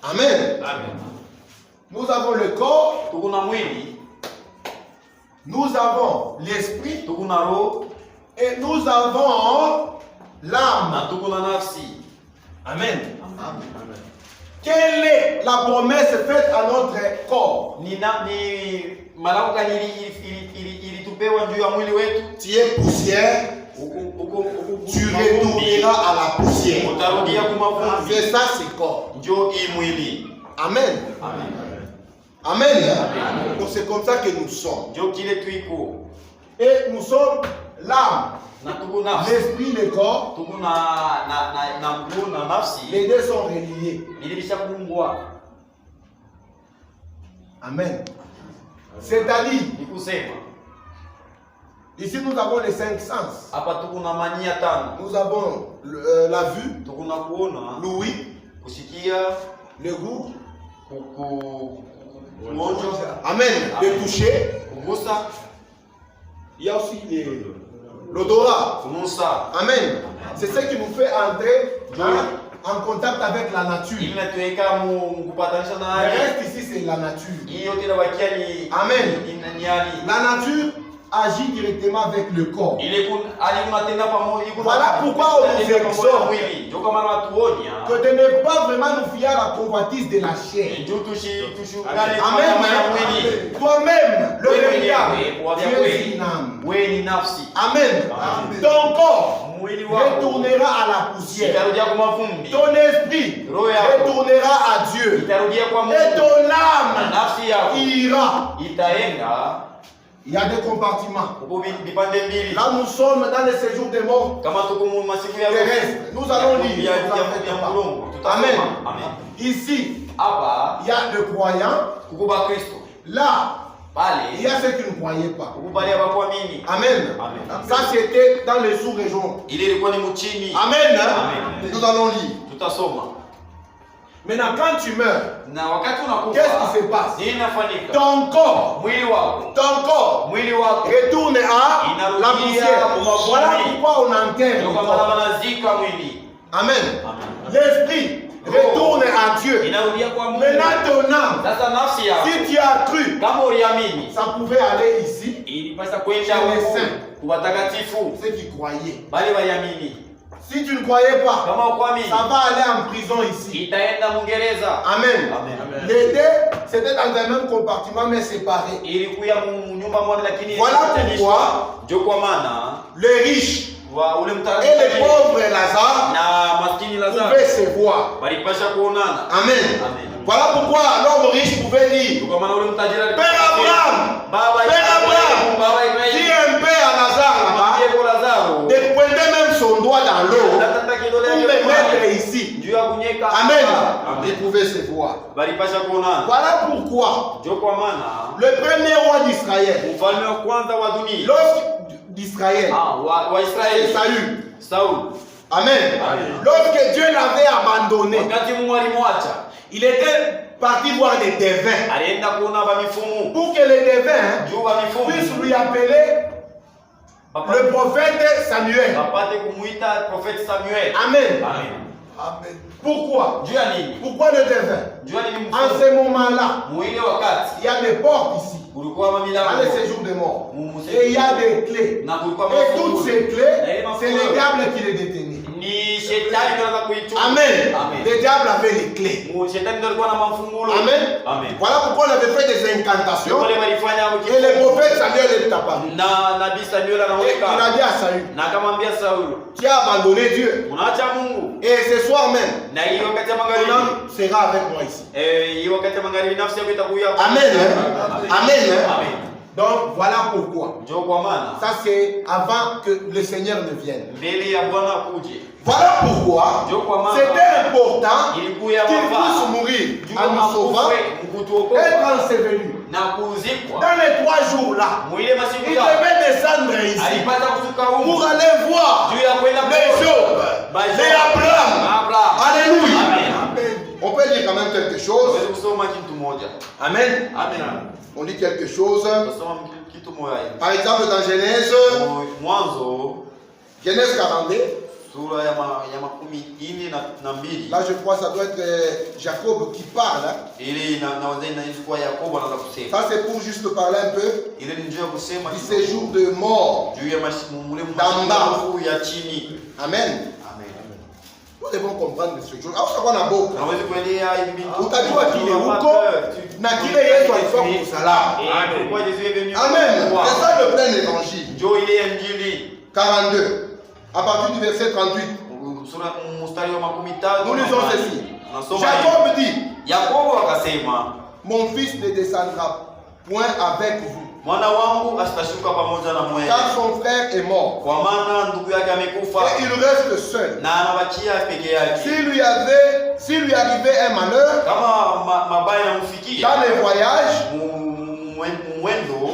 Amen. Amen. Nous avons le corps. Tuko na mwili, Nous avons l'esprit. tuko na roho Et nous avons l'âme. na tuko na nafsi. Amen. Quelle est la promesse faite à notre corps? Ni malako gani ilitupewa juu ya mwili wetu? Tu es poussière, tu retourneras à la poussière. Utarudia kumavumbi. C'est ça, c'est corps. Ndio hii mwili. Amen. Amen. Amen. Donc c'est comme ça que nous sommes. Ndio kile tuiko. Et nous sommes l'âme, Na tuko nafsi. l'esprit, le corps. Tuko na mguu na nafsi. Les deux sont reliés. Nilisha kuungwa. Amen. C'est-à-dire, Ni kusema ici nous avons les 5 sens. hapa tuko na mania tano. Nous avons la vue, Tuko na kuona, l'ouïe, kusikia, le goût, kuonja, amen, le toucher. kugusa, Il y a aussi l'odorat. kunusa. Amen. C'est ce qui nous fait entrer en contact avec la nature. Ili natuweka kupatanisha na Le hali. reste ici, c'est la nature. Hii yote inabakia ni Amen. ni hali. La nature agit directement avec le corps. Ile hali kunatenda pamoja, Voilà pourquoi on nous exhorte mwili. Ndio kama watuonya. que de ne pas vraiment nous fier à la convoitise de la chair. Ndio tushukane Amen. kwa mwili. Toi-même, le Wewe véritable, mwenyewe, tu es une âme. wewe ni nafsi. Amen. Amen. Ton corps Mwili wako retournera à la poussière. itarudia kwa mavumbi. Ton esprit Roho yako retournera à Dieu. itarudia kwa Mungu. Et ton Na âme nafsi yako ira. itaenda Il y a des compartiments. huko vipande mbili. Là, nous sommes dans le séjour des morts Kama tuko masiku ya terrestres. Nous allons lire. ya Nous allons faire ça. mlongo. Amen. Tutasoma. Amen. Ici, Hapa il y a le croyant. kuko ba Kristo. Là, il y Pale a ceux qui ne croyaient pas. kuko pale hawakuamini. Amen. Amen. Ça, c'était dans les sous-régions. Ile ilikuwa ni mchini. Amen. Amen. Nous allons lire. Tutasoma. Maintenant, quand tu meurs, Na wakati unakufa, qu'est-ce qui se passe? nini inafanyika? Ton corps, Mwili wako, ton corps mwili wako retourne à la poussière. Voilà pourquoi on enterre ndio le kama corps. wanazika mwili. Amen. Amen. L'esprit retourne à Dieu. Inarudia kwa Mungu. Maintenant, ton âme, Sasa nafsi yako si tu as cru, kama uliamini, ça pouvait aller ici, ilipasa kwenda Chez les huko saints. kwa watakatifu, ceux qui croyaient. bali waliamini. Si tu ne croyais pas, Kama ukuamini, ça va aller en prison ici. itaenda Mwingereza. Amen. Amen. Les deux, c'était dans un même compartiment mais séparés. Ilikuya nyumba moja lakini Voilà ilitanishwa. pourquoi Ndio kwa maana les riches wa ule et les mtakatifu pauvres Lazare na maskini Lazaro pouvaient se voir. walipasha kuonana. Amen. Amen. Voilà pourquoi l'homme riche pouvait dire, Ndio kwa maana ule mtajiri alikuwa Père Abraham, Baba Père Abraham, Baba dis Ibrahim, un peu à Lazare là-bas, Diego Lazaro, de pointer même son doigt dans l'eau nataka kidole pour yake le mettre ici. juu ya kunyeka. Amen. Amen. Ils pouvaient se voir. Walipasha kuonana. Voilà pourquoi Ndio kwa maana le premier roi d'Israël, mfalme wa kwanza wa dunia d'Israël, wa c'est Israeli Saül. Saul, Amen. Amen. Lorsque Dieu l'avait abandonné, wakati Mungu alimwacha il était parti voir des devins alienda kuona ba mifumu pour que les devins juu ba mifumu puissent lui appeler le prophète Samuel. wapate kumuita profeti Samuel. Amen. Amen. Pourquoi? Juu ya nini? Pourquoi le devin? Juu ya nini En mfumu? ce moment-là, Muile wakati il y a des portes ici, kulikuwa dans mamilango le séjour des morts. Et il y a des clés. na kulikuwa Et toutes ces clés, c'est le mafunguo. diable qui les détenait. Ni shetani ndio anaweza kuichukua. Amen. Amen. Le diable avait les clés. Shetani ndio alikuwa na mafungulo. Amen. Amen. Voilà pourquoi on avait fait des incantations. Wale walifanya Et le prophète Samuel est apparu. na nabii Samuel Et il a anaonekana dit à Saül, na akamwambia Saulo, tu as abandonné Dieu. unaacha Mungu Et ce soir même, na hiyo wakati ya ton magharibi âme sera avec moi ici. hiyo wakati ya magharibi nafsi yako itakuja hapa. Amen. Amen. Amen. Donc voilà pourquoi. Ndio kwa maana Ça c'est avant que le Seigneur ne vienne. mbele ya Bwana akuje. Voilà pourquoi Ndio kwa maana c'était important ilikuwa qu'il mafaa puisse mourir en nous sauvant, mkutuokoa être enseveli. na kuzikwa Dans les 3 jours-là, mwile masiku il tatu devait descendre ici alipata kutoka pour huko aller voir juu ya kwenda les Job, les Abraham. Abraham. Alléluia. Amen. On peut dire quand même quelque chose. Tuweze kusoma kitu moja. Amen. Amen. On dit quelque chose. Tusoma kitu moja. Par exemple dans Genèse, Mwanzo Genèse 42. sura ya makumi ine na mbili. Là je crois que ça doit être Jacob qui parle. Hein. Ili na wazee na ilikuwa Yakobo anaanza kusema. Ça c'est pour juste parler un peu Ile ni njia ya kusema du séjour de mort. juu ya mule D'amba. ya chini. Amen. Amen. Nous devons comprendre ce jour. Alors ça va na boka. Hawezi kuelea hivi mimi. Utajua kile huko na kile Yesu alikuwa kwa msalaba. Pourquoi Jésus est venu? Amen. C'est ça le plein évangile. Ndio ile injili 42. À partir du verset 38. sura mstari wa makumi tatu. Nous lisons ceci. Nasoma Jacob dit, Yakobo akasema, mon fils ne descendra point avec vous, mwana wangu asitashuka pamoja na mwewe, car son frère est mort. kwa maana ndugu yake amekufa Et il reste seul. na anabakia peke yake. S'il lui arrivait un malheur Kama mabaya yamfikia dans les voyages, mwendo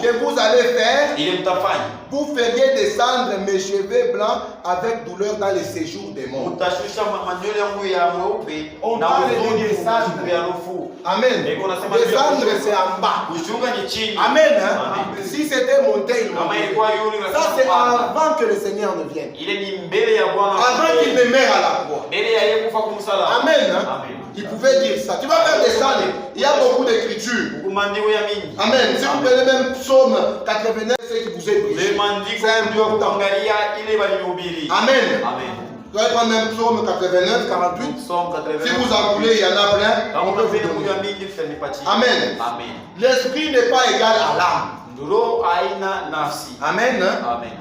que vous allez faire, ile mtafanya, vous feriez descendre mes cheveux blancs avec douleur dans les séjours des morts. mtashusha manywele yangu ya mweupe On na parle de huzuni descendre. ya harufu. Amen. Eko nasema Descendre c'est en bas. Kushuka ni chini. Amen. Hein? Amen. Si c'était monté, il Kama montait. ilikuwa yule Ça c'est avant que le Seigneur ne vienne. ile ni mbele ya Bwana, Avant qu'il ne meure à la croix. mbele ya yeye kufa kumsalaba. Amen. Hein? Amen. Il pouvait dire ça. Tu vas faire descendre. Il y a beaucoup d'écritures. Kumandiko ya mingi. Amen. Si vous prenez même Psaume 89, c'est qui vous est prêché. Le mandiko C'est ndio important. kuangalia ile walihubiri. Amen. Amen. Vous allez prendre même Psaume 89, 48. Psalm 89. Si vous en voulez, il y en a plein. Kama On peut vous unapenda donner. kujua mingi tutanipatia. Amen. Amen. L'esprit n'est pas égal à l'âme. Roho haina nafsi. Amen. Hein? Amen.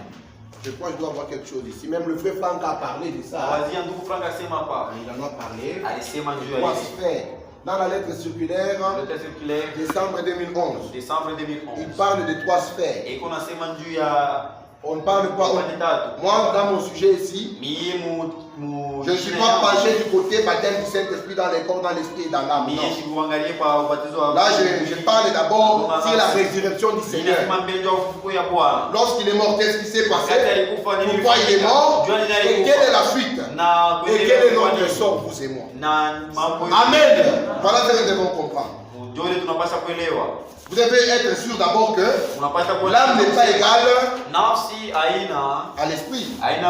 Je crois que je dois avoir quelque chose ici. Même le frère Franck a parlé de ça. Wazia ndugu Frank asema hapa. Il en a parlé. Alisema juu ya Trois hizi. sphères. Dans la lettre circulaire, Le texte circulaire décembre 2011, Décembre il 2011. parle de trois sphères. Eko nasema juu ya On ne parle pas. pande tatu. Moi, dans mon sujet ici, Mie je ne suis pas penché du côté baptême du Saint-Esprit dans les corps, dans l'esprit et dans l'âme. Mie Non. sikuangalie kwa ubatizo wa Là, je parle d'abord sur la résurrection du Seigneur. Ninasema mbele ya ufufuo ya Bwana. Lorsqu'il est mort, qu'est-ce qui s'est passé? Wakati alikufa nini Pourquoi il est ilifanyika? mort? Jua nini Et alikufa? quelle est la suite? Na Et quel kuendelea est kwa notre nini? sort, vous et moi? Na mambo Amen. Voilà ce que nous devons comprendre. ndio ile tunapaswa kuelewa. Vous devez être sûr d'abord que Unapaswa kuwa l'âme n'est pas égale nafsi haina à l'esprit.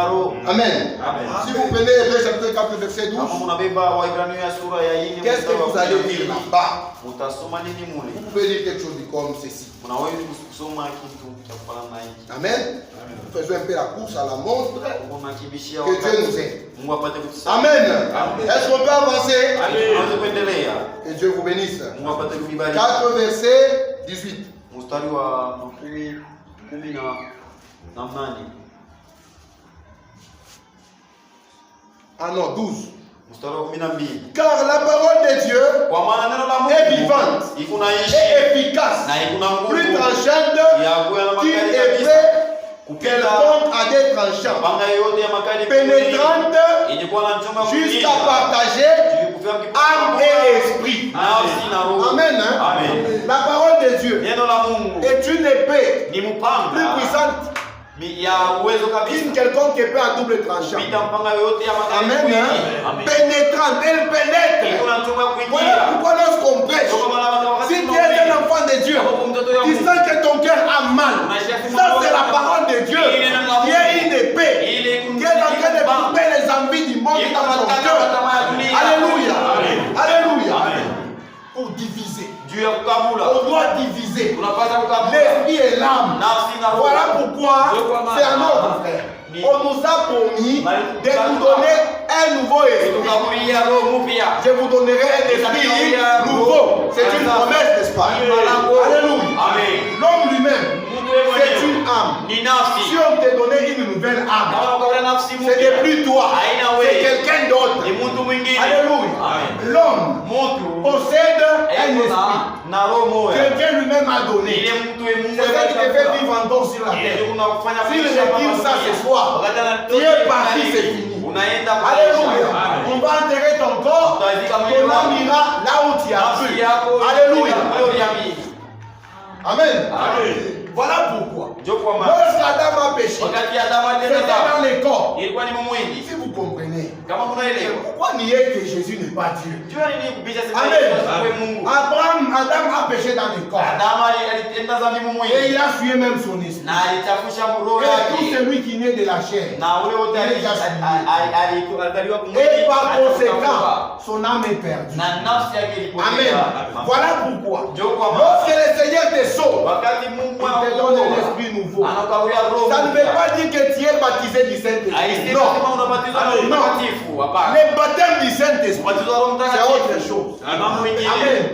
roho. Amen. Amen. Si vous prenez Hébreux chapitre 4, verset 12, Kama unabeba Waebrania ya sura ya 4 qu'est-ce que vous allez dire là-bas? utasoma nini mule? Vous pouvez dire quelque chose comme ceci. Unaweza kusoma kitu cha kufanana na hiki. Amen. Faisons un peu la course à la montre. Unakibishia Que Dieu nous wakati. aide. Mungu apate kutusaidia. Amen. Est-ce qu'on peut avancer? Tunaweza kuendelea. Que Dieu vous bénisse. Mungu apate kubariki. 4 verset 18. Mstari wa 18. Ah non, 12. Mstari wa 12. Car la parole de Dieu Kwa maana neno la Mungu est vivante iko na ishi et efficace, na iko na nguvu plus tranchante ya kuya na qu'il makali est kabisa. prêt Kupita quelconque à des tranchants, panga yote ya makali pénétrante yenye kuwa na choma jusqu'à partager âme et esprit. nafsi na roho. Amen. Hein? Amen. La parole de Dieu Neno la Mungu est une épée ni plus mpanga puissante ya uwezo kabisa qu'une quelconque épée à double tranchant. kupita mpanga yote ya makali. Amen. Amen. Hein? Pénétrante, elle Iko pénètre. na choma Voilà kuingia. pourquoi lorsqu'on prêche, si tu es un enfant de Dieu, tu sens que ton cœur a mal. Ça, c'est la parole de Dieu qui est une épée qui est en train de couper les envies du monde dans ton cœur. Alléluia. Alléluia. Pour diviser. Juu ya kukabula. On doit diviser Tunapata kukabula. l'esprit et l'âme. Nafsi na roho. Voilà pourquoi c'est un ordre, frère. On nous a promis de nous donner un nouveau esprit. Tukakulia roho mpya. Je vous donnerai un esprit nouveau. C'est une promesse, n'est-ce pas? Alléluia. Amen. L'homme lui-même, c'est une âme. Ni nafsi. Si on te donnait une nouvelle âme, Kama ukaona nafsi ce mpya. n'est plus toi, Haina c'est wewe. quelqu'un d'autre. Ni mtu mwingine. Alléluia. Amen. L'homme Mtu possède un esprit na roho moja. que Dieu lui-même a donné. Ile mtu Mungu C'est ça qui te fait vivre encore sur la terre. Si je retire ça ce soir, tu es parti, c'est fini. Alléluia. On va enterrer ton corps, ton âme ira là où tu as pu. Alléluia. Amen. Voilà pourquoi. Lorsqu'Adam a péché, c'était dans les corps. Si vous comprenez, pourquoi nier que Jésus n'est pas Dieu? Amen. Adam a péché dans les corps. Et il a fui même son esprit. Et tout celui qui naît de la chair. Et par conséquent, son âme est perdue. Amen. Voilà pourquoi. Lorsque le Seigneur te sauve, il te donne un esprit nouveau. Ça ne veut pas dire que tu es baptisé du Saint-Esprit. Non. Le baptême du Saint-Esprit, c'est autre chose. Amen.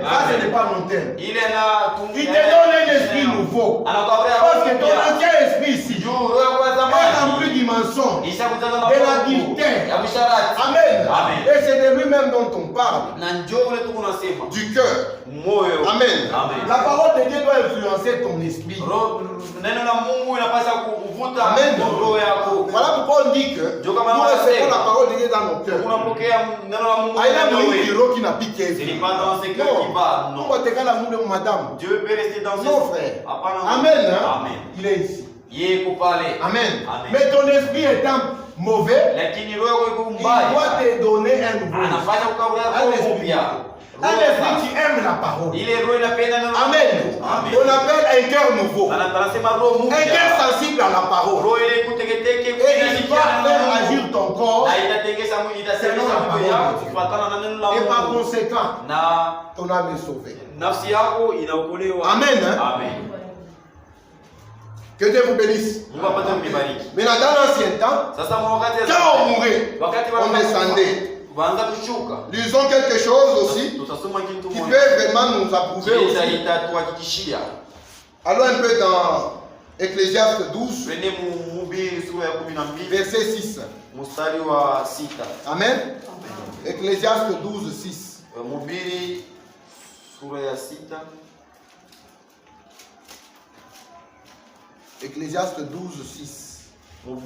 Ça, ce n'est pas mon thème. Il te donne un esprit nouveau. Parce que ton ancien esprit ici est rempli du mensonge. de l'adultère. Amen. Et c'est de lui-même dont on parle. Du cœur. Amen. La parole de Dieu doit influencer ton esprit. Amen. Voilà pourquoi on dit que nous recevons la parole de Dieu dans nos cœurs. Qui n'a piqué. Non. Madame. Dieu peut rester dans non, frère. Amen. Amen. Il est ici. Amen. Mais ton esprit étant mauvais, il doit te donner un nouveau esprit. Un esprit qui aime la parole. Amen. On appelle un cœur nouveau. Un cœur sensible à la parole. Et il va faire agir ton corps selon la parole de Dieu. Et par conséquent, ton âme est sauvée. Amen. Que Dieu vous bénisse. Mais dans l'ancien temps, quand on mourait, on descendait. Lisons quelque chose aussi qui peut vraiment nous approuver aussi. Allons un peu dans Ecclésiaste 12, verset 6. Amen. Ecclésiaste 12, 6. Ecclésiaste 12, 6. Vous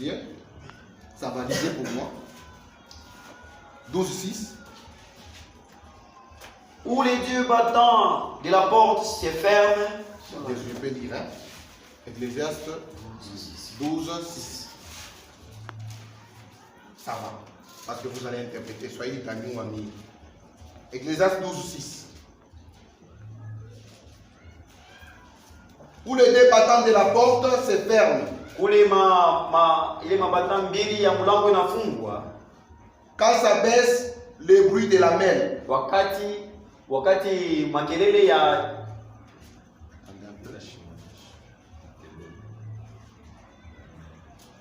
y êtes? Ça va liser pour moi. 12, 6. Où les dieux battants de la porte se ferment. Je peux lire. Ecclésiaste 12, 6. Ça va. Parce que vous allez interpréter. Soyez amis ou amis. Ecclésiaste 12, 6. Où les deux battants de la porte se ferment. Quand ça baisse le bruit de la mer.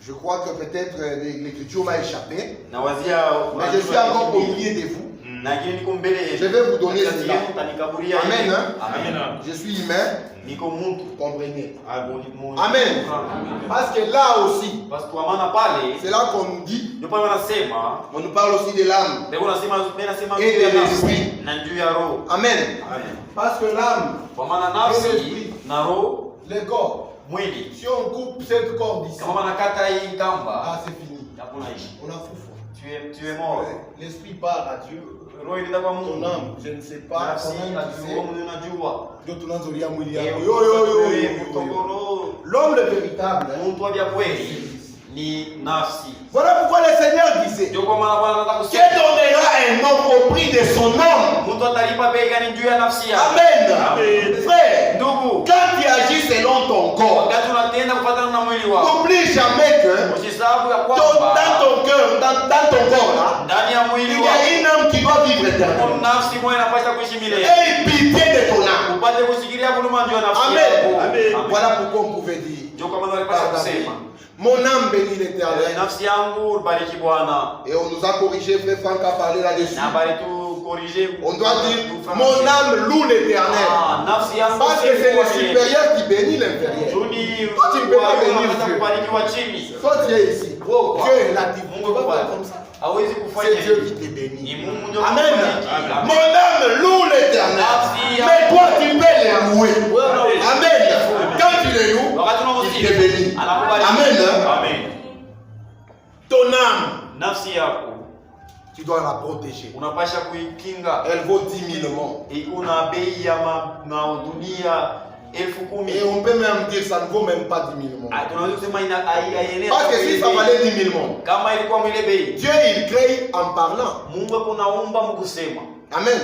Je crois que peut-être l'écriture m'a échappé. Mais je suis encore au milieu de vous. Je vais vous donner cela. Amen. Amen. Je suis humain. Comprenez. Amen. Parce que là aussi, c'est là qu'on nous dit, on nous parle aussi de l'âme et de l'esprit. Amen. Parce que l'âme et l'esprit, le corps, si on coupe cette corde ici, ah, c'est fini. On a fou. Tu es mort. L'esprit part à Dieu. Ton âme, je ne sais pas. L'homme le véritable. Voilà pourquoi le Seigneur disait que donnera un homme au prix de son âme. Amen. Frère, quand tu agis selon ton corps, n'oublie jamais que dans ton cœur, dans ton corps là, il y a une âme qui doit vivre éternellement. Et pitié de ton âme. Amen. Voilà pourquoi on pouvait dire mon âme bénit l'Éternel. Et on nous a corrigé, frère Franck a parlé là-dessus. On doit dire mon âme loue l'Éternel. Parce que c'est le supérieur qui bénit l'inférieur. Toi tu ne peux pas bénir Dieu. Toi tu es ici. Dieu est là. Comme ça. C'est Dieu qui te bénit. Amen. Mon âme loue l'Éternel. Mais toi tu peux les louer. Amen. Quand tu les loues, il te bénit. Amen. Ton âme, tu dois la protéger. Elle vaut 10 000 mondes. Et on peut même dire ça ne vaut même pas 10 000 mondes. Parce que si ça valait 10 000 mondes, Dieu il crée en parlant. Amen.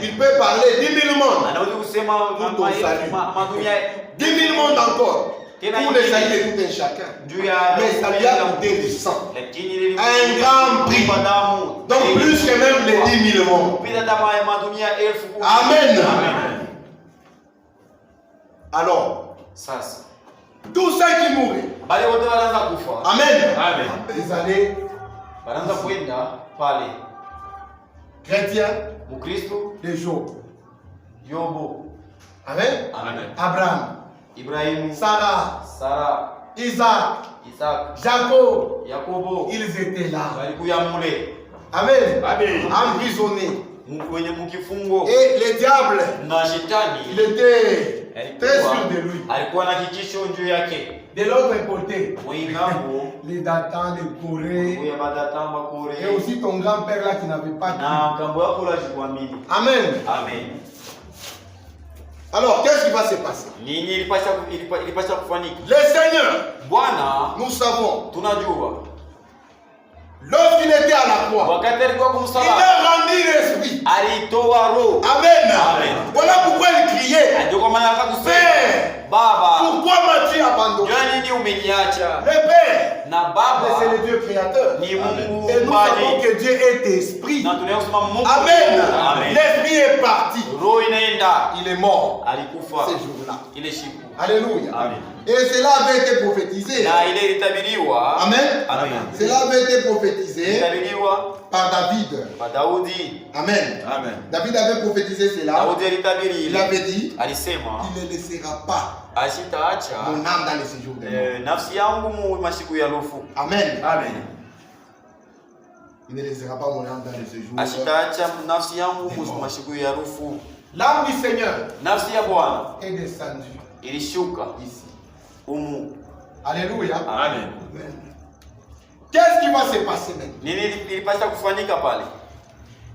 Il peut parler 10 000 mondes pour ton salut. 10 000 mondes encore. Pour le salut de tout un chacun. Mais ça lui a coûté du sang. Un grand prix. Donc plus que même les 10 000 mondes. Amen. Alors, tous ceux qui mouraient. Amen. Ils allaient. Chrétiens. De Job. Amen. Abraham. Sarah. Isaac. Isaac, Jacob, Yakobo, ils étaient là. walikuya mule. Amen. Amen. Emprisonnés. Mwenye mkifungo. Et le diable, Na shetani il était très sûr de lui. alikuwa na hakikisho juu yake. De l'autre côté, Mwingambo les Datans, les Corées, kuya badatamba et kore. aussi ton grand-père là qui n'avait pas Na cru. kambo yako la jikwamini. Amen. Amen. Alors, qu'est-ce qui va se passer? Nini ilipasha kufanyika? Le Seigneur, Bwana nous savons, tunajua lorsqu'il était à la croix, wakati alikuwa il kumsalaba a rendu l'esprit. alitoa roho. Amen. Amen. Voilà pourquoi il criait. Ndio kwa maana akakusema, Père, Baba, pourquoi m'as-tu abandonné? jua nini umeniacha? Le Père, Na mais Baba c'est le Dieu créateur. ni Mungu Et nous savons mbali. que Dieu est esprit. Na tunaweza kusema Mungu. Amen. Amen. L'esprit est parti. Roho inaenda. Il est mort Alikufa ces jours-là. ile siku. Alléluia. Amen. Et cela avait été prophétisé. Na ile ilitabiriwa. Amen. Amen. Cela avait été prophétisé Ilitabiriwa par David. kwa Daudi. Amen. Amen. David avait prophétisé cela. Daudi alitabiri. Il avait dit, Alisema il ne laissera pas asitaacha mon âme dans les séjours des morts. nafsi yangu mu masiku ya lufu. Amen. Amen. Il ne laissera pas mon âme dans les séjours. Asitaacha nafsi yangu mu masiku ya lufu. L'âme du Seigneur Nafsi ya Bwana est descendue ilishuka ici. humu. Alléluia. Amen. Qu'est-ce qui va se passer maintenant? Nini ilipasha kufanyika pale?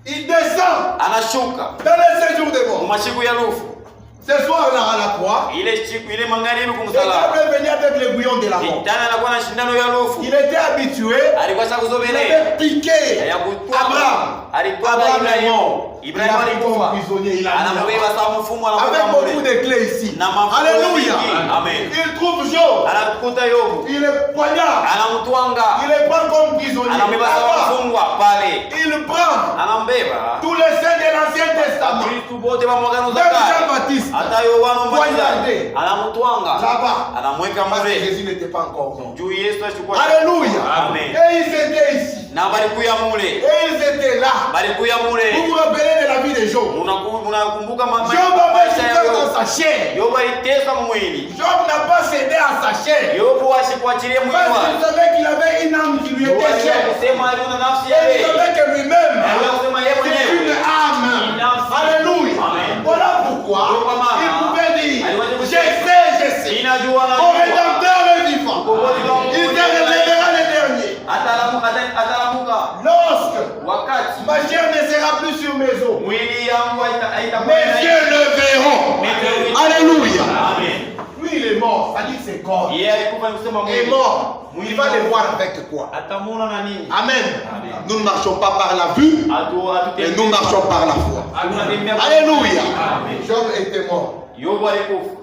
Il descend Anashuka dans les séjours des mu morts. masiku ya lufu. Ce soir-là à la croix, Ile siku ile magharibi le kumsalaba. diable est venu avec le bouillon de la mort. Shetani anakuwa na shindano ya lufu. Il était habitué, Alikuwa il shakuzobelea. avait piqué Ya kutwa Abraham. alikuwa Abraham est Ibrahimu. mort. Il Ibrahimu a pris comme alikufa. prisonnier, il a mis Anambeba là-bas. sawa mfumo Avec anakuwa beaucoup mule. de clés ici. Na mafuta Alléluia. mengi. Amen. Il trouve Job. Anakuta Yobu. Il est poignard. Anamtwanga. Il le prend comme prisonnier. Anambeba sawa Là-bas, mfungwa pale. il prend Anambeba. tous les saints de l'Ancien Testament. Kristu bote wa mwagano za Même kale. Jean-Baptiste. Hata Yohana Poignardé. Mbatizaji. Anamtwanga. Là-bas. Anamweka Parce que mule. Jésus n'était pas encore mort. Juu Yesu achukua. Alléluia. Amen. Et ils étaient ici. Na balikuya mule. Et ils étaient là. Balikuya Vous mule. vous rappelez de la vie de Job. Unakumbuka Job avait souffert dans sa chair. Yobu aliteswa mwili. Job n'a pas cédé à sa chair. Yobu asikuachilie mwili Parce qu'il wake. savait qu'il avait une âme qui lui était chère. Kusema alikuwa na nafsi Et il yake. savait que lui-même, Kusema yeye c'est une mwenyewe. âme. Alléluia. Amen. Voilà pourquoi il pouvait dire, je sais. Ninajua na Mon Rédempteur est vivant. Il te révélera le dernier. atalamuka Lorsque wakati ma chair ne sera plus sur mes os, mwili yangu mes yeux le verront. Alléluia. Amen. Lui, il est mort. Ça dit que c'est corps. Yeye alikufa ni kusema Il est mwili. mort. Il va le voir avec quoi? Atamuna na nini? Amen. Nous ne marchons pas par la vue, mais nous marchons par la foi. Alléluia. Job était mort. Yobu alikufa.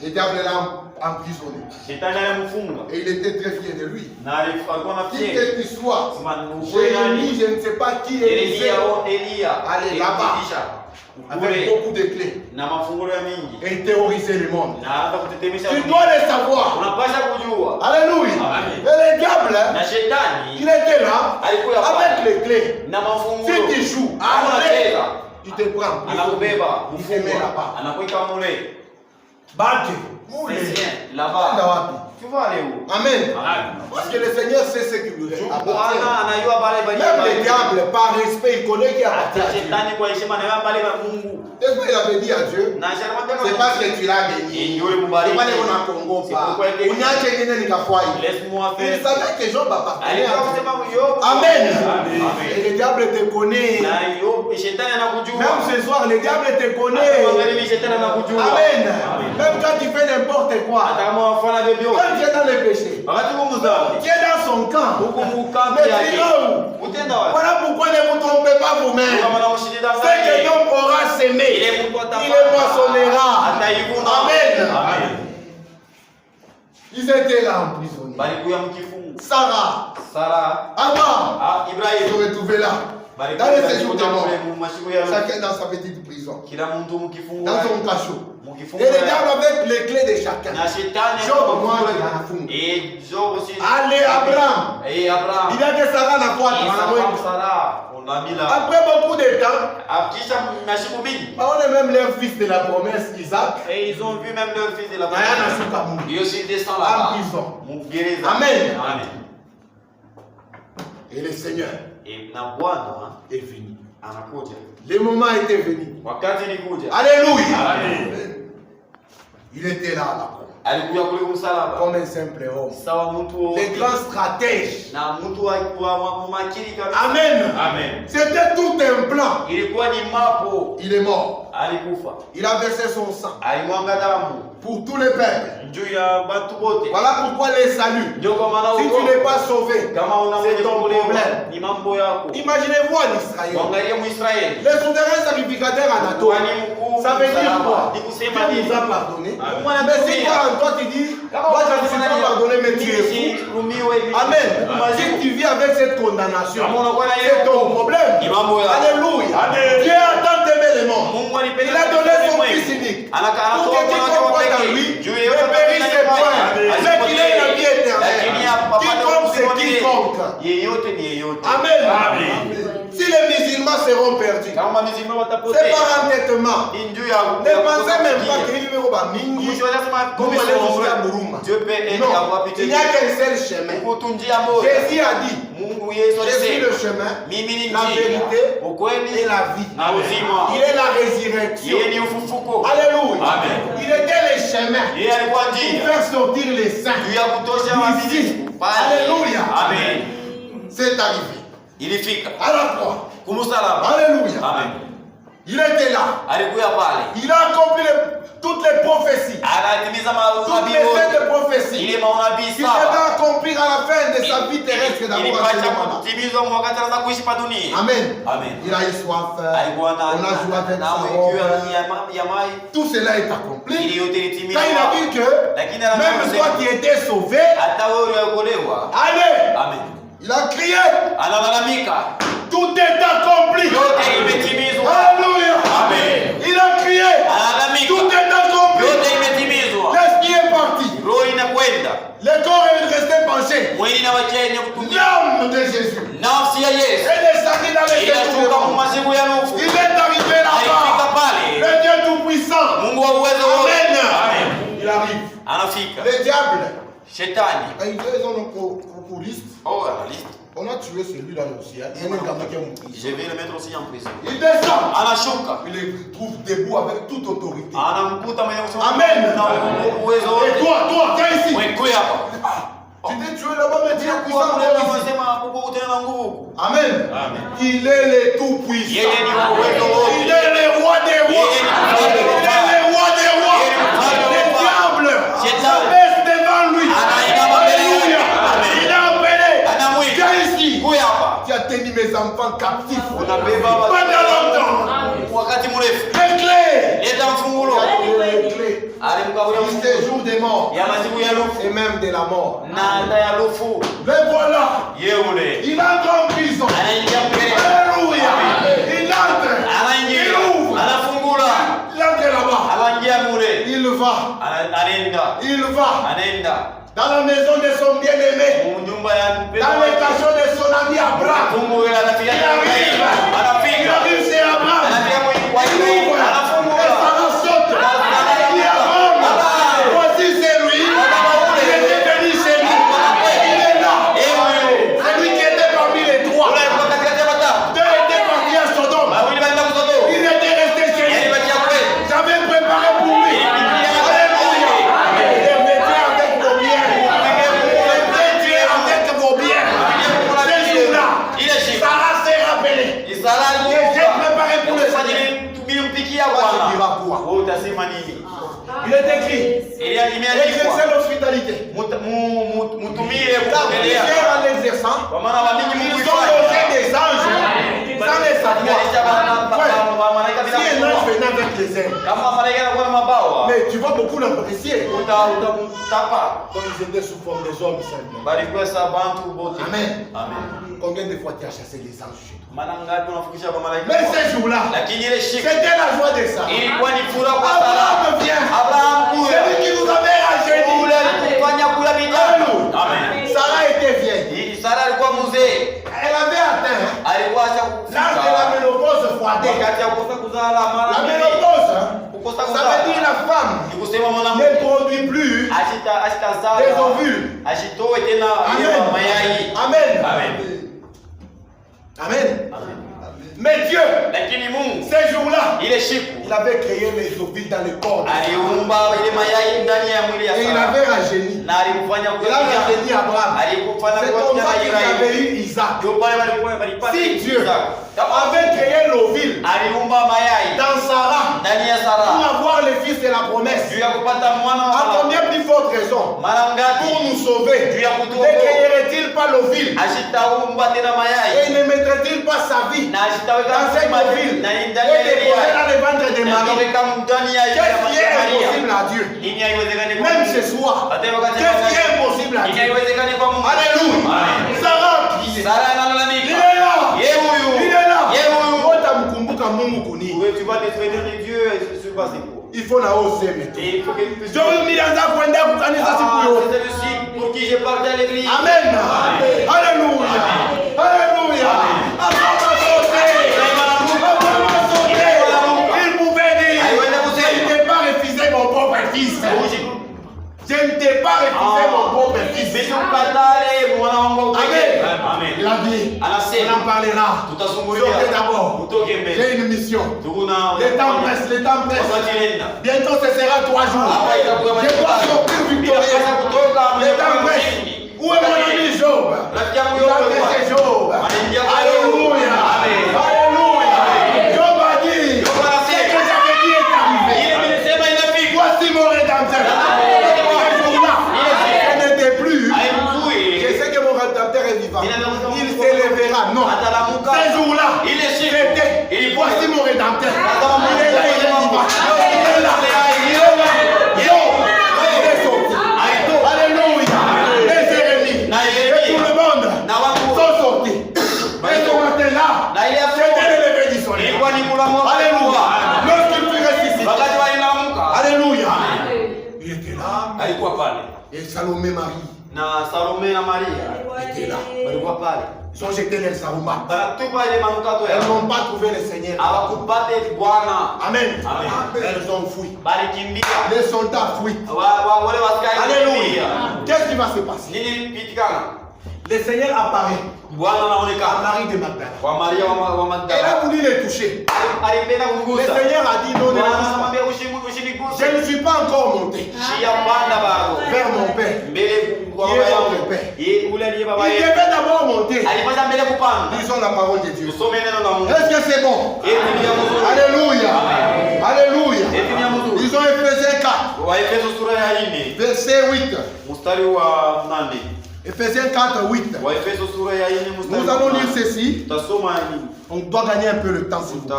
Le diable l'a emprisonné. Shetani alimfunga. Et il était très fier de lui. Na alikuwa na Qui fier. quel qu'il soit, Sema nukweli Jérémie, nani? je ne sais pas qui est Elia au Elia. Allez, là-bas. avec Kule beaucoup de clés na mafungulo ya mingi. et terroriser le monde. Na hata kutetemesha. Tu dois le savoir. Unapasha kujua. Alléluia. Amen. Et le diable, Na shetani il était là alikuwa avec les clés. na mafungulo. Si tu joues, Anacheza. il te prend. Anakubeba, Il te met mfungwa. là-bas. Anakuweka mule. Bate. C'est Là là-bas. bas. Tu vas aller où? Amen. Amen. Parce que le Seigneur sait ce qui lui appartient. Bwana anajua bale bali. Même le diable, par respect, il connaît qui appartient Hata à Dieu. shetani kwa heshima na bale ba Mungu. Des fois, il avait dit à Dieu, Na shetani c'est parce que tu l'as béni. Ndio mubariki. C'est pas les gens à Congo, pas. On a quelqu'un qui a foi. Laisse-moi Il faire. savait que Job appartenait Alikuwa à Dieu. kusema Yobu. Amen. Amen. Et le diable te connaît. Na Yobu shetani anakujua. Même ce soir, le diable te Hata connaît. magharibi shetani anakujua. Amen. Amen. Même quand tu fais n'importe quoi. Hata kama unafanya bebyo. Quand tu es dans le péché. Wakati wa mzambi. Tu es dans son camp. Huko mukambi Mais yake. tu vas où? Utenda wapi? Voilà pourquoi ne vous trompez pas vous-même. Kama na ushindi Ce que l'homme aura semé, Ile mtu atapanda. il le moissonnera. Ataivuna. Amen. Amen. Ils étaient là emprisonnés. Balikuya mkifungo. Sarah, Sara, Abraham, ils Ibrahim. se retrouvaient là. Balikuya Dans les séjours de mort. mashiko ya Chacun dans sa petite prison. kila mtu mkifungo. Dans son cachot. Mkifungo. Et le diable avec les clés de chacun. Na shetani Job, moi, il a fungwa. Et Job aussi. Allez, Abraham. Et Abraham. Il y a que Sarah n'a pas Et de sa femme Sarah. Après beaucoup de temps, Et on est même leur fils de la promesse, Isaac. ils ont vu même leur fils de la promesse. Et aussi descend En là-bas. prison. Amen. Amen. Et le Seigneur Et na Bwana est venu. anakuja. Le moment était venu. Wakati nikuja. Alléluia. Amen. Il était là à la croix. Alikuja kule kumsalaba. Comme un simple homme. Sawa mtu Les grands stratèges. na mtu wa makini kabisa. Amen. Amen. C'était tout un plan. Ilikuwa ni mapo. Il est mort. Alikufa. Il a versé son sang Alimwanga damu pour tous les peuples. juu ya watu wote. Voilà pourquoi les saluts. Ndio kwa maana Si tu n'es pas sauvé, kama c'est ton problème. ni mambo yako. Imaginez-vous en Israël. Angalia Muisraeli. Le souverain sacrificateur Anatole. Ça veut dire quoi? Ni Dieu kusema nini? nous a pardonné. Amen. Mais si toi en toi tu dis, moi je ne suis pas pardonné, mais tu es fou. Amen. Si tu vis avec cette condamnation, c'est ton problème. Alléluia. Dieu a tant aimé les morts. Il a donné son fils unique. Pour que quiconque croit en lui ne périsse point, mais qu'il ait la vie éternelle. Quiconque c'est quiconque. Amen. Si les musulmans seront perdus, c'est par entêtement. Ne pensez même pas qu'il y a mingi comme les jusqu'à Buruma. Non, il n'y a qu'un seul chemin. Jésus a dit, je suis le chemin, la vérité et la vie. Il est la résurrection. Alléluia. Il était le chemin pour faire sortir les saints d'ici. Alléluia. C'est arrivé. Ilifika à la croix. Kumusalaba. Alléluia. Amen. Il était là. Alikuya pale. Il a accompli toutes les prophéties. Anatimiza toutes les sept prophéties. Ile maunabii Il devait accomplir à la fin de sa vie terrestre d'abord. Amen. Amen. Il a eu soif. On a joué avec sa robe. Tout cela est accompli. Quand il a dit que même toi qui étais sauvé, allez. Amen. Il a crié. Analalamika. Tout est accompli. Yote imetimizwa. Alléluia. Amen. Il a crié. Analalamika. Tout est accompli. Yote imetimizwa. L'esprit est parti. Roho inakwenda. Le corps est resté penché. Mwili na wacheni kutumia. L'âme de Jésus. Nafsi ya Yesu. Elle est descendue dans les inashuka kwa masiku ya nufu. Il est arrivé là-bas. Le Dieu tout-puissant. Mungu wa uwezo wote. Amen. Il arrive. Anafika. Le diable. Shetani. Ils ont une liste. Oh, la liste. On a tué celui dans le ciel. Je vais le mettre aussi en prison. Il descend. Anashuka. Il le trouve debout avec toute autorité. Anamkuta mwenye kusema. Amen. Uwezo wote. Et toi, viens ici. Wewe hapa. Tu t'es tué là-bas, mais Dieu est puissant. Amen. Il est le tout-puissant. Il est le roi des rois. Il est le roi des rois. Le diable s'abaisse devant lui. Alléluia. Il a appelé. Viens ici. Tu as tenu mes enfants captifs. Pendant longtemps. Les clés. Les clés. Du séjour des morts. Et même de la mort. Mais voilà. Il entre en prison. Alléluia. Il entre. Il ouvre. Il entre là-bas. Il va. Il va. Dans la maison de son bien-aimé. Dans les cachots de son ami Abraham. Il arrive, c'est Abraham. Il ouvre. Et Sarah saute. Il Abraham. Voici c'est lui. Il était venu chez lui. Il est là. C'est lui qui était parmi les trois. Deux étaient partis à Sodome. Il était resté chez lui. J'avais préparé pour lui. Alléluia. Revêtez avec vos biens. Revêtez avec vos biens. Ce jour-là, Sarah s'est rappelée. J'ai préparé pour le Seigneur. Tu diras quoi? Il est écrit. Exercer l'hospitalité. Car plusieurs en l'exerçant, ils ont logé des anges sans les savoir. Si un ange venait avec les ailes, mais tu vas beaucoup l'apprécier. Quand ils étaient sous forme des hommes simples. Amen. Combien de fois tu as chassé les anges chez toi? Mais ces jours-là, c'était la joie de Sarah. Abraham vient. Celui qui nous avait rajeuni. Sarah était vieille. Elle avait atteint l'âge La ménopause, ça veut dire la femme ne produit plus des ovules. Amen. Amen. Mais Dieu, ces jours-là, il avait créé les ovules dans le corps. Et il avait rajeuni. Il a rajeuni Abraham. C'est comme ça qu'il avait eu Isaac. Si Dieu avait créé l'ovule dans Sarah pour avoir le fils de la promesse, à combien plus forte raison pour nous sauver, ne créerait-il pas l'ovule et ne mettrait-il pas sa vie dans cette ovule et déposer dans le ventre de Marie? Qu'est-ce qui est impossible à Dieu? Même ce soir, qu'est-ce qui est impossible à Dieu? Alléluia. Sarah, il est là. Il est là. Tu vas te souvenir de Dieu et se passer quoi? Il faut la oser maintenant. C'est pour qui j'ai parlé à l'église. Amen. Alléluia. Alléluia. Il pouvait dire, je ne t'ai pas refusé mon propre fils. Je ne t'ai pas refusé mon propre fils. Amen. Il a dit, on en parlera. Sortez d'abord. J'ai une mission. Le temps presse. Bientôt ce sera 3 jours. Je dois sortir victorieux. Le temps presse. Où est mon ami Job? Il a fait Job. Alléluia. Alléluia. Job a dit, ce que j'avais dit est arrivé. Voici mon rédempteur. Ce jour-là, je n'étais plus. Je sais que mon rédempteur est vivant. Il s'élèvera. Non. Ce jour-là, j'étais. Voici mon rédempteur. Il est là, il est vivant. Il est là. Il est là. Il est sorti. Alléluia. Les ennemis et tout le monde sont sortis. Et ce matin-là, c'était le lever du soleil. Alléluia. Lorsqu'il fut ressuscité. Alléluia. Il était là. Et Salomé Marie était là. Ils ont jeté les saroumas. Elles n'ont pas trouvé le Seigneur. Amen. Elles ont fui. Les soldats fuient. Alléluia. Qu'est-ce qui va se passer? Le Seigneur apparaît à Marie de Magdala. Elle a voulu les toucher. Le Seigneur a dit non, ne touche pas. Je ne suis pas encore monté vers mon Père. Qui est votre Père. Il devait d'abord monter. Disons la parole de Dieu. Est-ce que c'est bon? Alléluia. Alléluia. Disons Ephésiens 4. Verset 8. Ephésiens 4, 8. Nous allons lire ceci. On doit gagner un peu le temps, s'il vous plaît.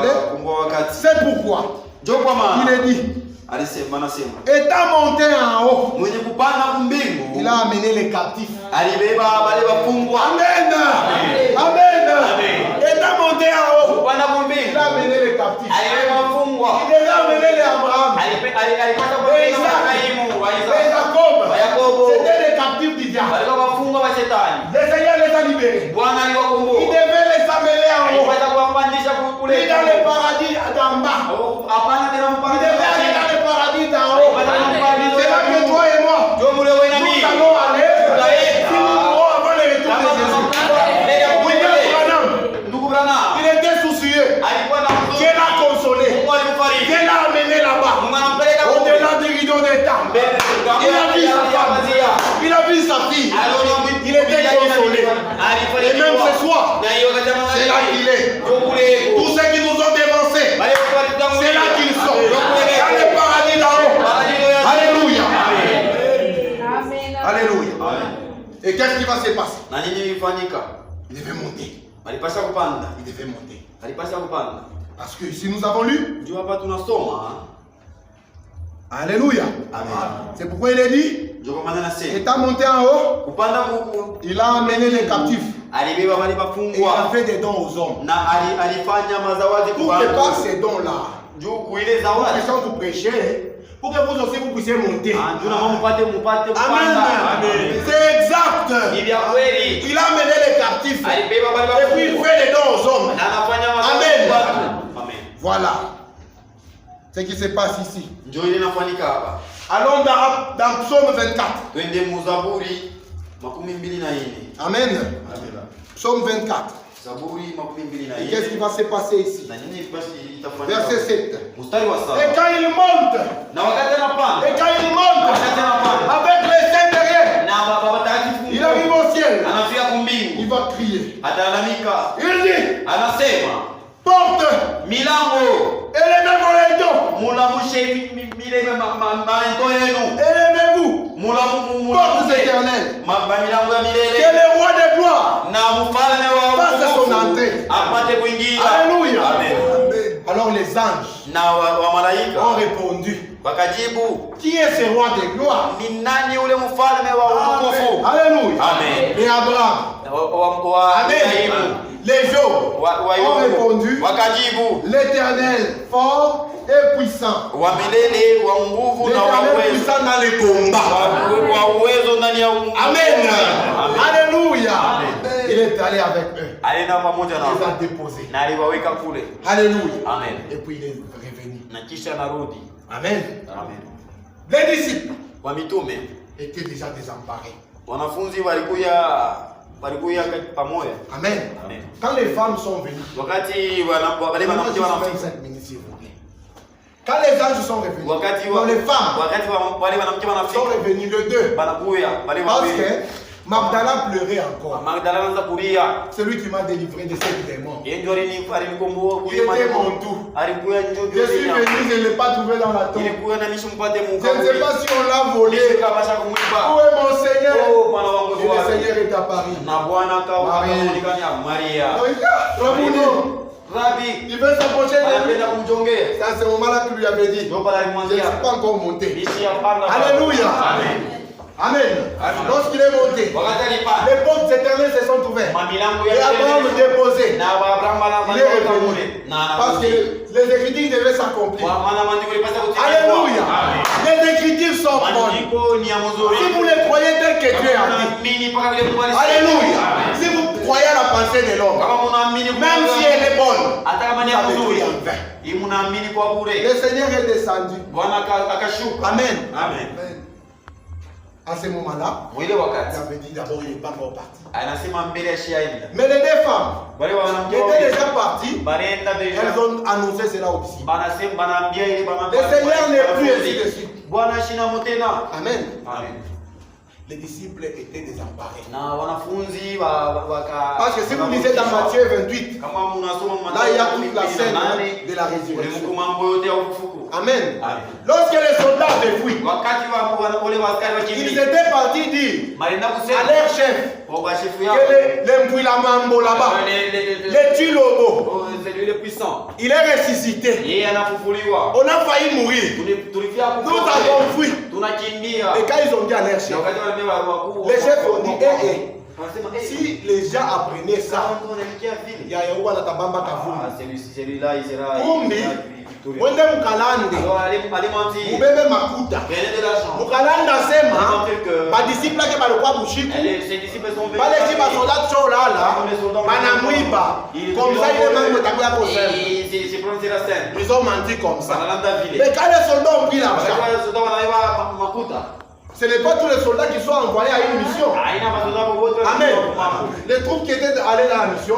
C'est pourquoi il est dit, étant monté en haut, il a amené les captifs. Amen. Amen. Étant monté en haut, il a amené les captifs. Il a amené les Abraham, les Isaac, les Jacob. C'était les captifs du diable. Le Seigneur les a libérés. Il devait les amener en haut. Il est dans le paradis d'en bas. Il devait aller dans le paradis d'en haut. C'est là que toi et moi, nous allons aller. Si nous mourrons avant le retour de Jésus. Il était soucieux. Dieu l'a consolé. Dieu l'a amené là-bas. Au-delà du rideau des temps. Il a vu sa femme. Il a vu sa fille. Il était consolé. Et même ce soir, c'est là qu'il est. Tous ceux qui nous ont dévancés, c'est là qu'ils sont. Dans le paradis là-haut. Alléluia. Alléluia. Et qu'est-ce qui va se passer? Il devait monter. Il devait monter. Parce que si nous avons lu, alléluia. C'est pourquoi il est dit, étant monté en haut, il a amené les captifs. Et il a fait des dons aux hommes. Pour que par ces dons-là, quand vous prêchez, pour que vous aussi vous puissiez monter. Amen. C'est exact. Il a amené les captifs. Et puis il fait des dons aux hommes. Amen. Voilà. Ce qui se passe ici. Njoo ile inafanyika hapa. Allons dans Psaume 24. Twende Muzaburi 24. Amen. Psaume 24. Zaburi 24. Et qu'est-ce qui va se passer ici? Na nini basi itafanyika? Verset 7. Mstari wa 7. Et quand il monte, Na wakati anapanda. et quand il monte, Wakati anapanda. avec les saints derrière, Na baba takatifu. il arrive au ciel. Anafika kumbingu. Il va crier. Atalalamika. Il dit, Anasema, porte, milango élevez vos rideaux, mulamushe mileme maento yenu. élevez-vous, portes éternelles, milango ya que milele le roi de gloire na mfalme wa fasse son utukufu entrée. apate kuingia. Alléluia. Amen. Alors les anges Na wa malaika ont répondu, wakajibu, qui est ce roi de gloire? ni nani ule mfalme wa utukufu? Alléluia. Amen. Et Abraham, Amen. Amen. Les jours ont répondu, wakajibu, l'Éternel fort et puissant. wa milele wa nguvu na wa L'Éternel uwezo, puissant dans les combats. wa uwezo ndani ya Amen. Alléluia. Il est allé avec eux. Alienda pamoja Il les a nao déposés. na aliwaweka kule. Alléluia. Amen. Et puis il est revenu. Na kisha narudi. Amen. Amen. Les disciples Wa mitume étaient déjà désemparés. wanafunzi walikuya pamoja. Amen. Amen. Quand les femmes sont venues, Wakati wale Moi, wanamke je suis wanafika, 25 minutes, s'il vous plaît. Quand les anges sont revenus, wakati non, les femmes wale wanamke sont wanafika revenus, les deux. wanakuya wale Parce wawili. que Magdala pleurait encore. Magdalena anaanza kulia. Celui qui m'a délivré de ces démons. Yeye ndio alinikomboa Il était mon tout. alikuya njoo Je suis venu, je ne l'ai pas trouvé dans la tombe. ilikuwa na nishimpate Je Mungu. ne sais pas si on l'a volé. Kama shaka Où kumwiba. est mon Seigneur? Oh Bwana wangu Et le Seigneur est à Paris. na Bwana akaonekana Maria. Rabouni, Rabbi, il veut s'approcher de lui. anapenda kumjongea. C'est à ce moment-là qu'il lui avait dit, Ndio pale je ne alimwambia, suis pas encore monté. "Ishi hapana." Alléluia. Amen. Amen. Lorsqu'il est monté, Wakati alipanda, les portes éternelles se sont ouvertes. mamilango Et Abraham ya déposé. na Abraham Il est revenu. Parce que les écritures devaient s'accomplir. Alléluia. Amen. Les écritures sont bonnes. Maandiko ni ya mzuri. Si vous les croyez tel que Dieu a dit. Naamini mpaka vile Mungu alisema. Alléluia. Amen. Si vous croyez à la pensée de l'homme, Kama mnaamini même si elle est bonne, hata kama ni ya ça veut mzuri, dire en vain. hii mnaamini kwa bure. Le Seigneur est descendu. Bwana akashuka. Amen. Amen. À ce moment-là, Mwile il wakati avait dit d'abord il n'est pas encore parti. anasema mbele ya shaida. Mais les deux femmes Wale qui wanamke étaient déjà parties, banaenda deja. elles ont annoncé cela aux disciples. Banasema banaambia ile bana. Le Seigneur n'est plus ainsi de suite. Bwana shina motena. Amen. Amen. Les disciples étaient désemparés. Na wanafunzi Parce que si vous lisez dans Matthieu 28, kama mnasoma là il y a toute la scène de la résurrection. mambo yote ya ufufuko. Amen. Amen. Lorsque les soldats avaient fui, Wakati wale askari ils wakimbia étaient partis dire malenda à kusema leur chef kwa chefu que yao les Mpouilamambo là-bas, les Tulobo, c'est lui le puissant. il est ressuscité. Yeye anafufuliwa. On a failli mourir. Tulifia Nous avons fui. tunakimbia. Et quand ils ont dit à leur chef, Na wakati wale wakuu les chefs ont dit, wanasema si les gens apprenaient ça, il y a eu la tabamba kavumbi. celui-là il sera Kumbi, mwende mkalande, mubebe makuta. Mukalanda sema, badisiples yake balikuwa bushiku, pale si basoldat cholala, banamwiba. Comme ça, il est même établi à Kosem. Ils ont menti comme ça. Mais quand les soldats ont pris l'argent, ce n'est pas tous les soldats qui sont envoyés à une mission. Amen. Les troupes qui étaient allées dans la mission,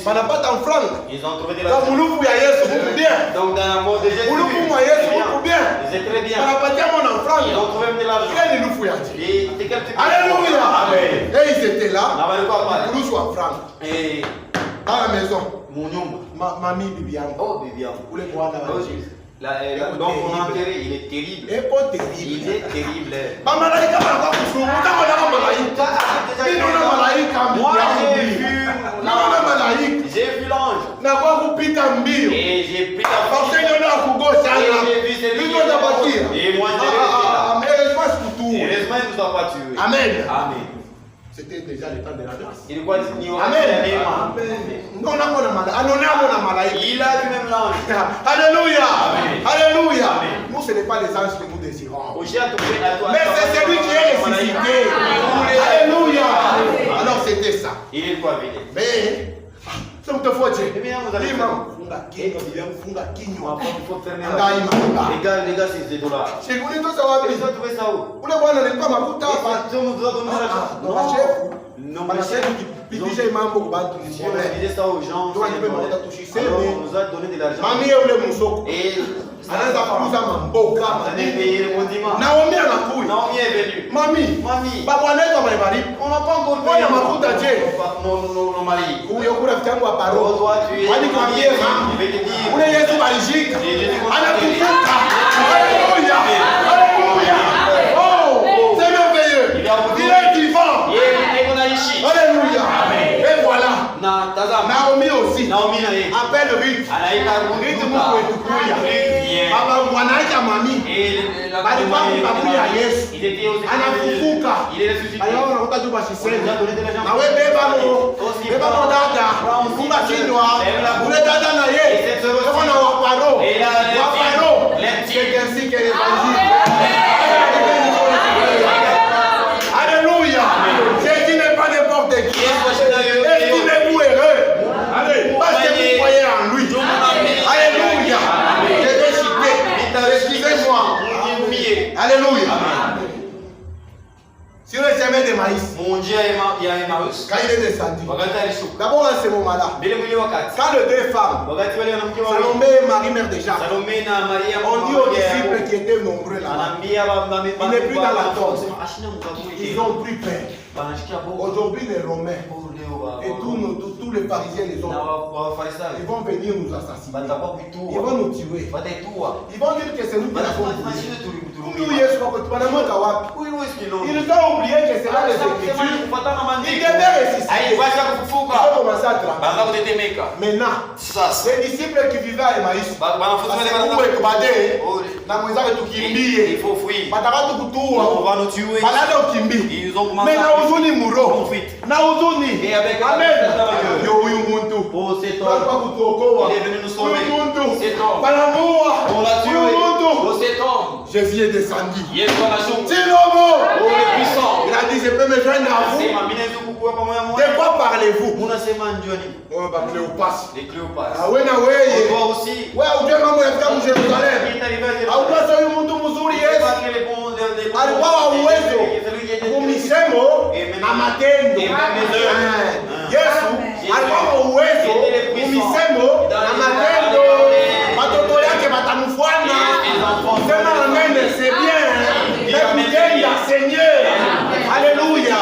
ça n'a pas d'enfrangue. Ils ont trouvé de Dans Mouloufou, il y a Yesu, beaucoup bien. Donc dans la mort de Jésus, Mouloufou, moi, Yesu, beaucoup bien. c'est très bien. Ça n'a pas dit à mon enfant. Ils ont trouvé même de l'argent. Il est Mouloufou, il a dit. Et c'est quel type de- Alléluia. Amen. Et ils étaient là. Na walikuwa pale. Mouloufou à franc. Eh, Dans la maison. munyumba. Mamie, bibi yangu. Oh, bibi yangu. Ule bwana wa Yesu. Donc on a enterré, il est terrible. Et pas Il terrible. est terrible. Bamalaika banakuwa kusumuka kwa nako malaika. Mimi naona malaika Moi j'ai mbili. vu Naona malaika. j'ai vu l'ange. Na kwa kupita mbio. Et j'ai pris la Parce porte. que ndio kugosha Et hapa. j'ai vu celui Ndio qui est tabakia. mort. Et moi, je l'ai laissé là. Mais espace kutu. Heureusement, il ne nous a pas tués. Amen. Amen. C'était déjà le temps de la grâce. Il quoi ni Amen. Amen. Non, on a malaika. Anona mona malaika. Il a vu même l'ange. Alléluia. Amen. Alléluia. Amen. Nous, ce n'est pas les anges que nous désirons. Au chien, tout fait à toi. Mais c'est celui qui est ressuscité. Alléluia. Alors c'était ça. Il est quoi, Védé? Mais, ça me te faut dire. Eh bien, vous allez Dis-moi, funga kinywa, bibi yangu funga kinywa. Il faut fermer la Angai makuta. Les gars, c'est des dollars. Shughuli tu za wapi? Ils ont trouvé ça où? Ule bwana alikuwa makuta hapa. Tout le monde doit donner l'argent. Non, mashefu. Non, Mashefu kipitisha mambo kwa watu ni si on problème. disait ça aux gens, Toi, c'est tu peux un problème. demander à toucher, Alors, mais- on nous a donné de l'argent. Mami ule msoko. Et Anaanza kuuza mamboga. on a payé le condiment. Naomi anakuja. Naomi est venue. Mami, Mami, baba wetu amebariki. on n'a pas encore Wewe na mafuta je? nos maris. Huyo kula rafiki yangu wa Oh, paro. toi, tu es Kwani kwambie mama. je vais te dire. Ule Yesu alishika. Anakufuka. Alléluia. Alléluia. Alléluia. Oh, c'est merveilleux. Il est vivant. Yeye iko naishi. Alléluia. Et voilà. Na tazama. Naomi aussi. Naomi na yeye. Appelle Ruth. Anaita Ruth Ruta. Mungu wetu kuya. Bien. Baba mwanaita mami. Et la Bali kwa kaburi ya Yesu. Il était aussi Anafufuka. Il est ressuscité. Aliona unakuta tu basi On nous a donné de l'argent. na wewe beba mo. Beba mo dada. Funga kinywa. Ule dada na yeye. Yuko na waparo. Waparo. C'est ainsi que l'évangile. Alléluia. Jésus n'est pas n'importe qui. Estimez-vous heureux. Allez, parce que vous croyez en lui. Alléluia. Je vais citer. Excusez-moi. Alléluia. Sur le chemin de maïs, Mon Dieu ya Emmaüs. quand il est descendu, Wakati alishuka. d'abord à ce moment-là, Mbele mwili wakati. quand les deux femmes, Wakati wale wanamke wawili. Salomé et Marie, mère de Jean, Salome na Maria on dit aux disciples qui étaient nombreux là, anaambia Il n'est plus dans la tombe. Ashina mkaburi. ils ont pris peur. Banashikia boko. Aujourd'hui, les Romains et tous les Parisiens, les na autres, wafarisayo. ils vont venir nous assassiner. Batakuwa Ils kuitua. vont nous tuer. Wataitua. Ils vont dire que c'est nous qui l'avons tué. Mashine Huyu tulikuturumia. Yesu wako tupanamweka wapi? Huyu wewe sikilo. Ils ont oublié que c'est là les Écritures. kufuatana Il maandiko. devait résister. Haipasha Ils kufufuka. ont commencé à trembler. Banga kutetemeka. Maintenant, Sasa. les disciples qui vivaient à Emmaüs, Banafunzi wale Mungu wetu baadaye na mwenzake Il tukimbie, faut fuir. bataka On tukutua, va nous tuer. balale ukimbie. Ils ont commencé Mais na huzuni muro, fuite. na huzuni. Et avec Amen. Dieu. Yo huyu muntu. Oh, cet Tunataka homme. kutuokoa. Il est venu nous sauver. Huyu muntu. Cet homme. Banamuua. On l'a tué. Huyu muntu. Oh, cet homme. Jésus est descendu. Yesu anashuka. Tilomo. Oh, le puissant. Il a dit, je peux me joindre à vous. Anasema mimi naweza kukua pamoja De mmoja. quoi parlez-vous? Unasema njoo ni Oh, ba Cléopas. les Cléopas. Awe na weye. Toi aussi. Wewe ujue mambo ya kitabu Yerusalemu. Haupaswa huyu mtu mzuri Yesu. Alikuwa wa uwezo kumisemo na matendo. Yesu alikuwa wa uwezo kumisemo na matendo. Watoto yake watamfuana. Sema amen, c'est bien. Écoutez, Seigneur. Alléluia.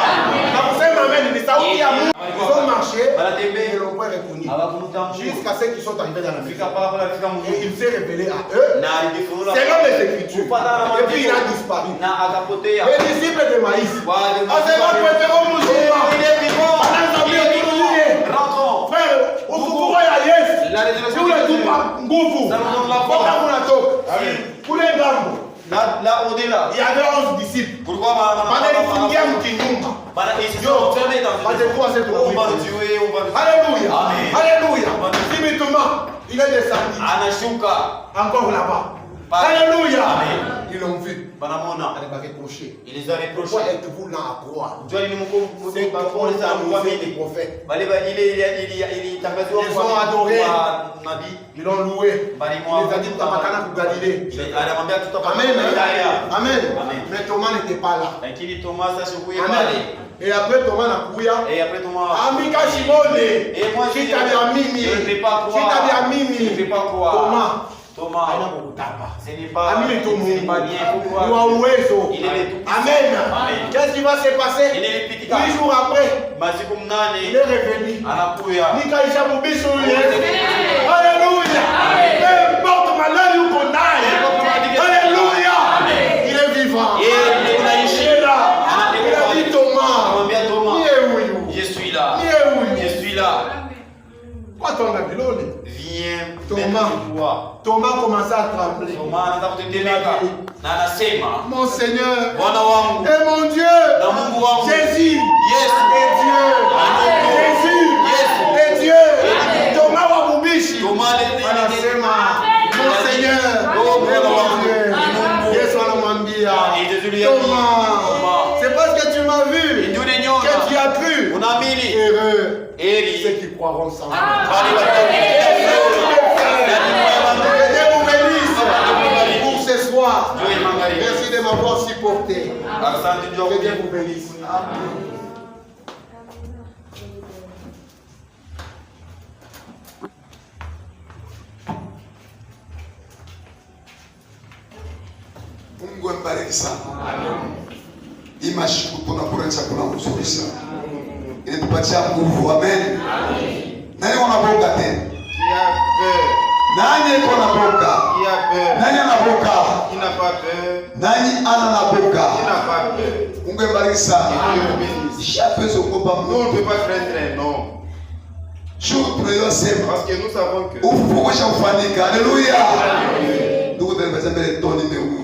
Na kusema amen ni sauti ya Mungu. Ils ont marché et ils l'ont pas reconnu. Jusqu'à ceux qui sont arrivés dans la ville. Et il s'est révélé à eux. Selon les Écritures. Et puis il a disparu. Les disciples de Maïs. Frère, ufufuko ya Yesu. Si unatupa nguvu. Mpaka unatoka. Kule ngambo. Là, au-delà. Il y avait 11 disciples. Pourquoi Wanaingia mkinyumba. On va le tuer, on va le tuer. Alléluia. Amen. Alléluia. Timidement, il est descendu. Anashuka. Encore là-bas. Pareil. Alléluia. Amen. Ils l'ont vu. Banamona. Elle va reprocher. Il les a reprochés. Pourquoi êtes-vous là à croire? Njoo ni mkuu C'est qu'on les a annoncés des prophètes. ili tangaziwa Ils ont adoré. kwa nabii. Ils l'ont loué. Il les a dit tutapatana pour Galilée. Anamwambia tutapata Amen. Galilaya. Amen. Amen. Mais Thomas n'était pas là. Lakini Thomas ashukuye Amen. pale. Et après Thomas nakuya. Et après Thomas. Amika Shimone. Et moi je Chitabiamini. ne peux pas croire. Je Chitabiamini. ne peux pas croire. Thomas. Thomas. Haina kukutapa. Ce n'est pas Amini tu ce n'est pas Mungu. bien pour Ni croire. wa uwezo. Il est le tout-puissant. Amen. Amen. Qu'est-ce qui va se passer? Il est le petit gars. 8 jours après, Masiku il mnane est revenu. anakuya. Nikaisha mubisho Yesu. Alléluia. Peu importe malheur yuko naye. Alléluia. Il est vivant. Il est là. Il a dit Thomas. Anamwambia Thomas. Ni huyu. Je suis là. Ni huyu. Je suis là. Kwa tonga bilole. Viens Thomas. toi. Thomas commença à trembler. Thomas anaanza kutetemeka na anasema Mon Seigneur Bwana wangu et mon Dieu. na Mungu wangu. Jésus Yesu. et Dieu. Jésus et Dieu. Thomas wa mubishi. Thomas Anasema mon Seigneur Oh, et Bwana mon wangu. Dieu. Yesu anamwambia Et Jésus lui a dit Thomas, c'est parce que tu m'as vu Ndio que niona. tu as cru. Unaamini? Heureux ceux Heri. qui croiront sans moi. Bali wataamini. soir. Joy magharibi. Merci de m'avoir supporté. Asante juu ya Que Dieu kunipa. vous bénisse. Mungu ambariki sana. Imashukuru tunakula chakula mzuri sana. Inatupatia nguvu. Amen. Nani wanaboka tena? Qui a peur? Nani iko na boka? Qui a peur? Nani anaboka? Qui n'a pas peur? Nani ana na Qui boka? n'a pas peur? Mungu ambariki sana. Que Dieu vous bénisse. Shapezo ngoba Nous, on ne Mungu. peut pas craindre un nom. Shukrani tunayosema. Parce que nous savons que Ufufuo ushafanyika. Haleluya. Ndugu tunapata mbele toni Mungu.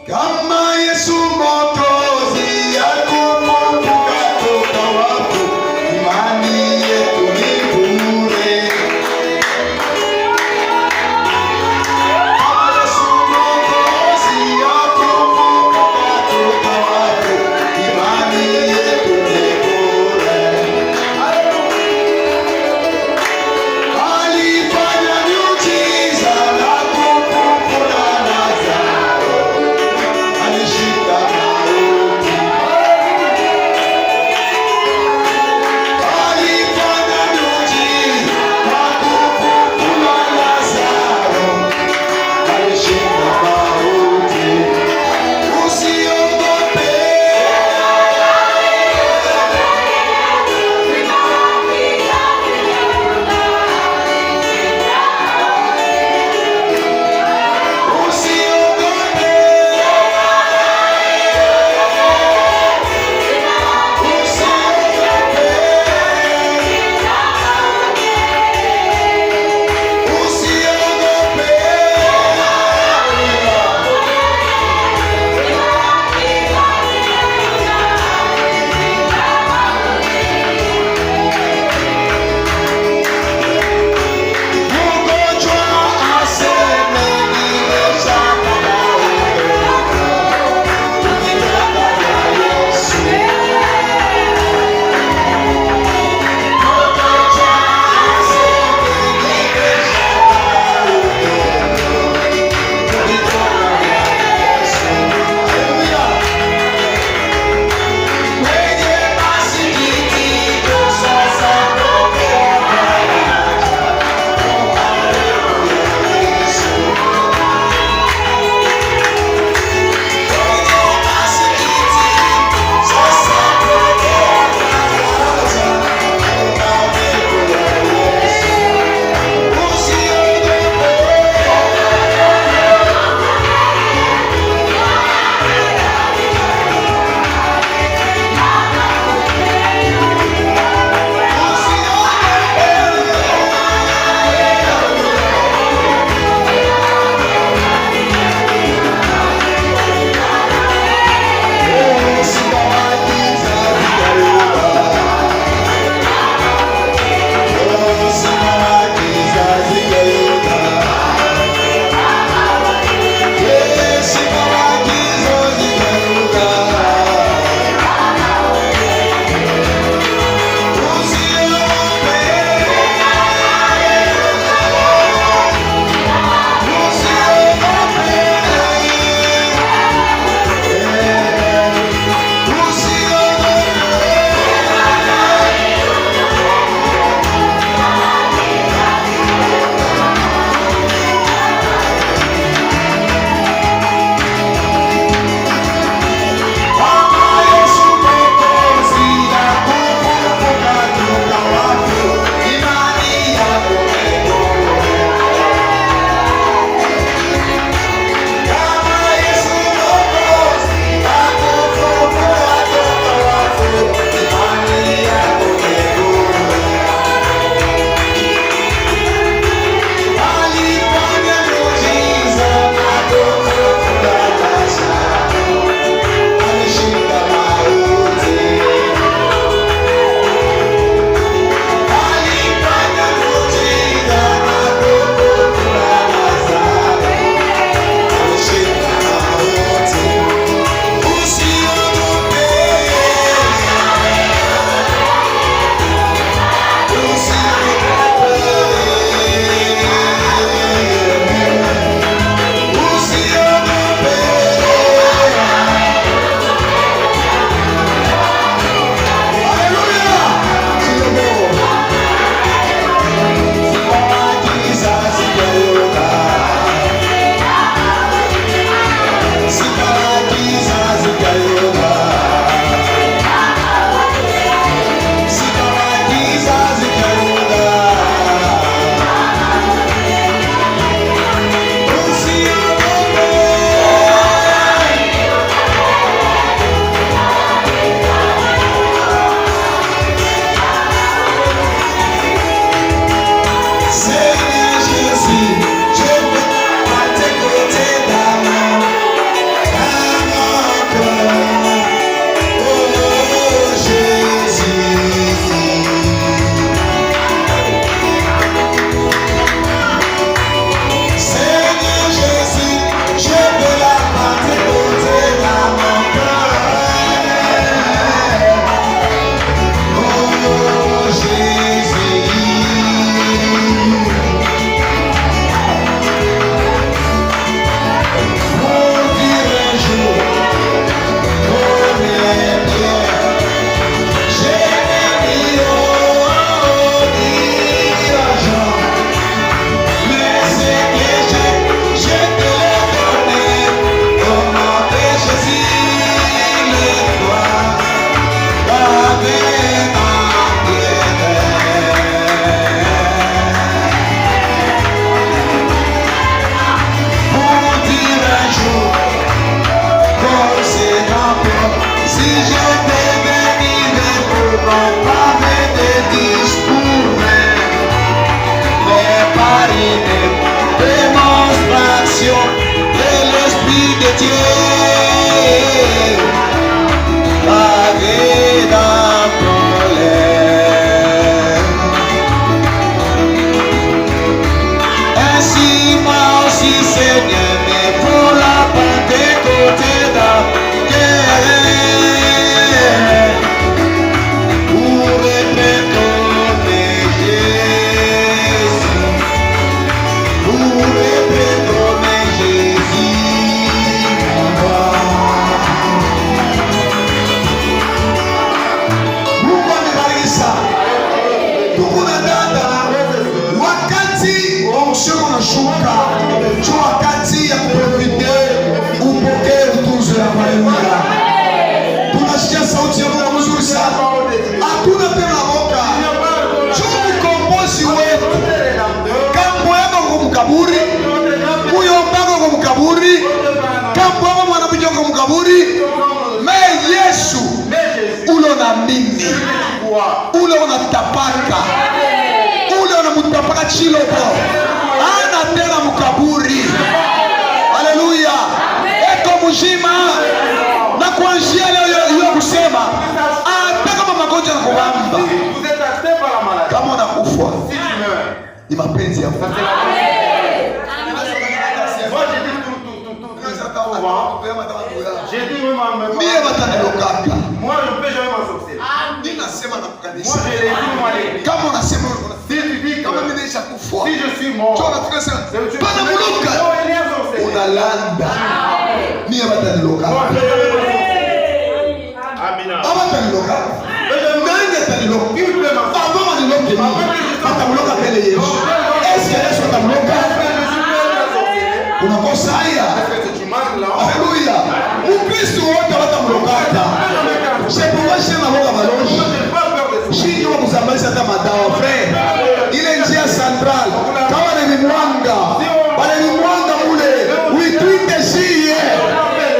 Kama Yesu Mwokozi akukumbuka toka wafu, imani yetu ni bure. Kama Yesu Mwokozi akukumbuka toka wafu, imani yetu ni bure. Alifanya miujiza na kumfufua Lazaro. Alishika Si j'étais béni pour proclamer des discours, préparer des démonstrations de l'Esprit de Dieu, pavé dans colère. Ainsi moi aussi, Seigneur, mais pour la Pentecôte dans pour répéter Jésus, pour répéter Jésus, Mungu amebariki. Tukuna dada wakati mshono unashuka, cho wakati ya kuprofite upokee utunzo ya Maria. Tunasikia sauti ya Mungu mzuri sana. Hakuna tena boka. Chungu kombozi wetu. Kambo yako kwa mkaburi. Huyo mbako kwa mkaburi. Kambo yako mwanamke kwa mkaburi. Me Yesu ulo na mimi. Ule unatapaka. Ule unamutapaka chiloko. Ana tena mkaburi. Haleluya. Eko mzima. Na kuanzia leo hiyo kusema hata kama magonjwa yanakubamba, kama unakufa ni mapenzi ya Mungu. Mie batanilokaka. Ninasema na kukanisa. Kama unasema kama mimi nisha kufa, chona tukasema pana muluka unalanda. Mie batanilokaka. Aba taniloka. Nani taniloka? Aba maniloka. Atamuloka mbele Yesu. Yesu atamuloka. Unakosa haya. Haleluya. Ukristo wote watamlokata. Shebuwashe na boga baloshi. Shiji wa kuzambalisha hata madawa frère. Ile njia central. Kama ni mwanga. Wale ni mwanga mule. Uitwite shiye.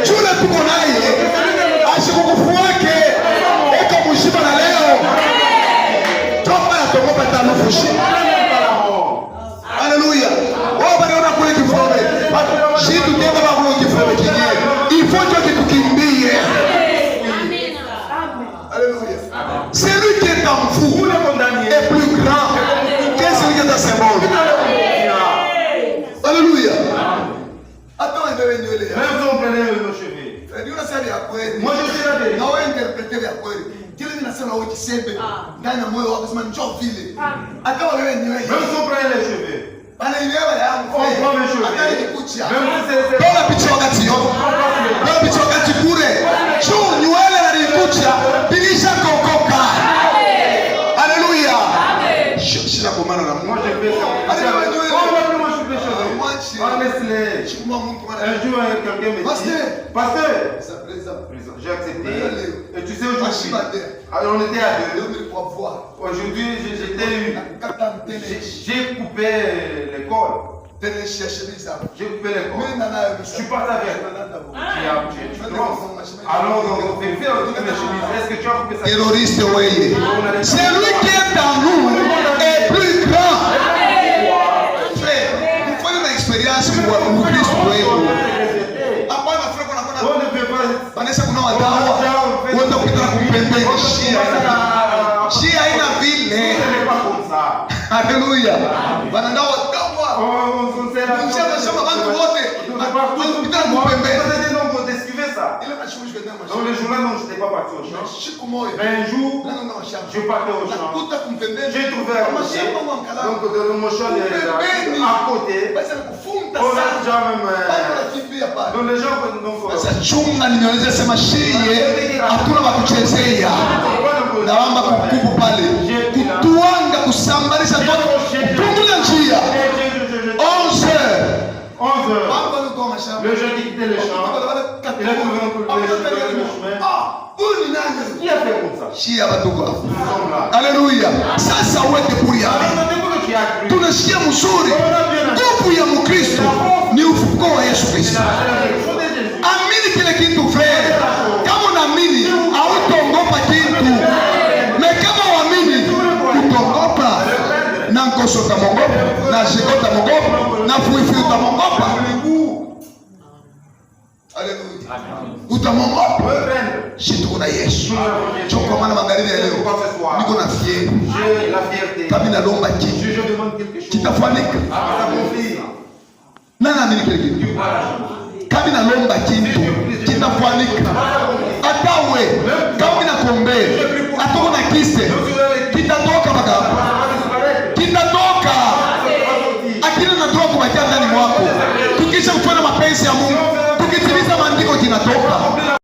Chule tuko naye. Ashikukufu wake. Eka mushiba na leo. Topa ya tokopa tanufushi. Haleluya. Wao baliona kule kifome. Shitu tena bakule kifome kinye. Ifoto kitukimbie. Alléluia. Celui qui est en vous est plus grand que celui qui est dans ce monde. Alléluia. Attends, il veut venir là. Même si on prenait nos cheveux. Moi je suis là. Na wewe interprete ya kweli. Kile ninasema wewe kisembe ndani ya moyo wako sema njoo vile. Hata wewe ni wewe. Même si on prenait les cheveux. Bana ilewa yangu. On prend mes cheveux. Hata nikuchia. Même si c'est Bora picha wakati yote. Bora picha wakati bure. Chuu nywele na nikuchia bilisha kokoka. Alléluia. Amen. Shida kwa maana na moi je fais ça. Hata wewe nywele. Moi je fais les cheveux. On laisse-les. Chukua mtu mwana. Un jour quelqu'un me dit Pasteur, j'ai accepté. Et tu sais aujourd'hui, on était à deux. Aujourd'hui, j'ai coupé l'école. J'ai coupé l'école. Je suis parti avec. Alors, on fait faire toutes mes chemises. Est-ce que tu as coupé ça? Terroriste, oui. Celui qui est en nous est plus grand. Frère, vous prenez une expérience pour Christ. Vanessa kuna wadawa wote ukitaka kumpembeni Shia haina vile. Haleluya. Wanandoa wadawa. Mchana shamba watu wote ukitaka kumpembeni. Ile mashughuli kwa ndani. Donc le jour-là, non, je n'étais pas parti au champ. Mais un jour, je partais au champ. J'ai trouvé un côté. Donc dans mon champ, à côté, on a déjà même... Donc les gens... Sasa chunga nimeeleza sema shie hakuna wakuchezea. Naomba kukupu pale. Kutuanga kusambalisha toka. Punguza njia. 11 heures. Le jeune qui quittait le champ, il a trouvé un peu le chemin. Qui a fait comme ça? Shia batuka. Alléluia. Sasa uweke kulia. Tunasikia mzuri. Nguvu ya Mkristo ni ufufuo wa Yesu Kristo. Amini kile kitu frère. Kama unaamini Mboso utamongopa, na Sheko utamongopa, na Fuifi utamongopa. Haleluya. Utamongopa. Shitu na Yesu. Choko maana magharibi ya leo. Niko na fierté. Kama nalomba kitu. Kitafanyika. Nani amini kile kitu? Kama nalomba kitu, kitafanyika. Hata wewe kama nakuombea, atoko na kiste, kitatoka baba. Kitatoka. Akili natoka kwa ndani mwako. Tukisha kufanya mapenzi ya Mungu, tukitimiza maandiko kinatoka.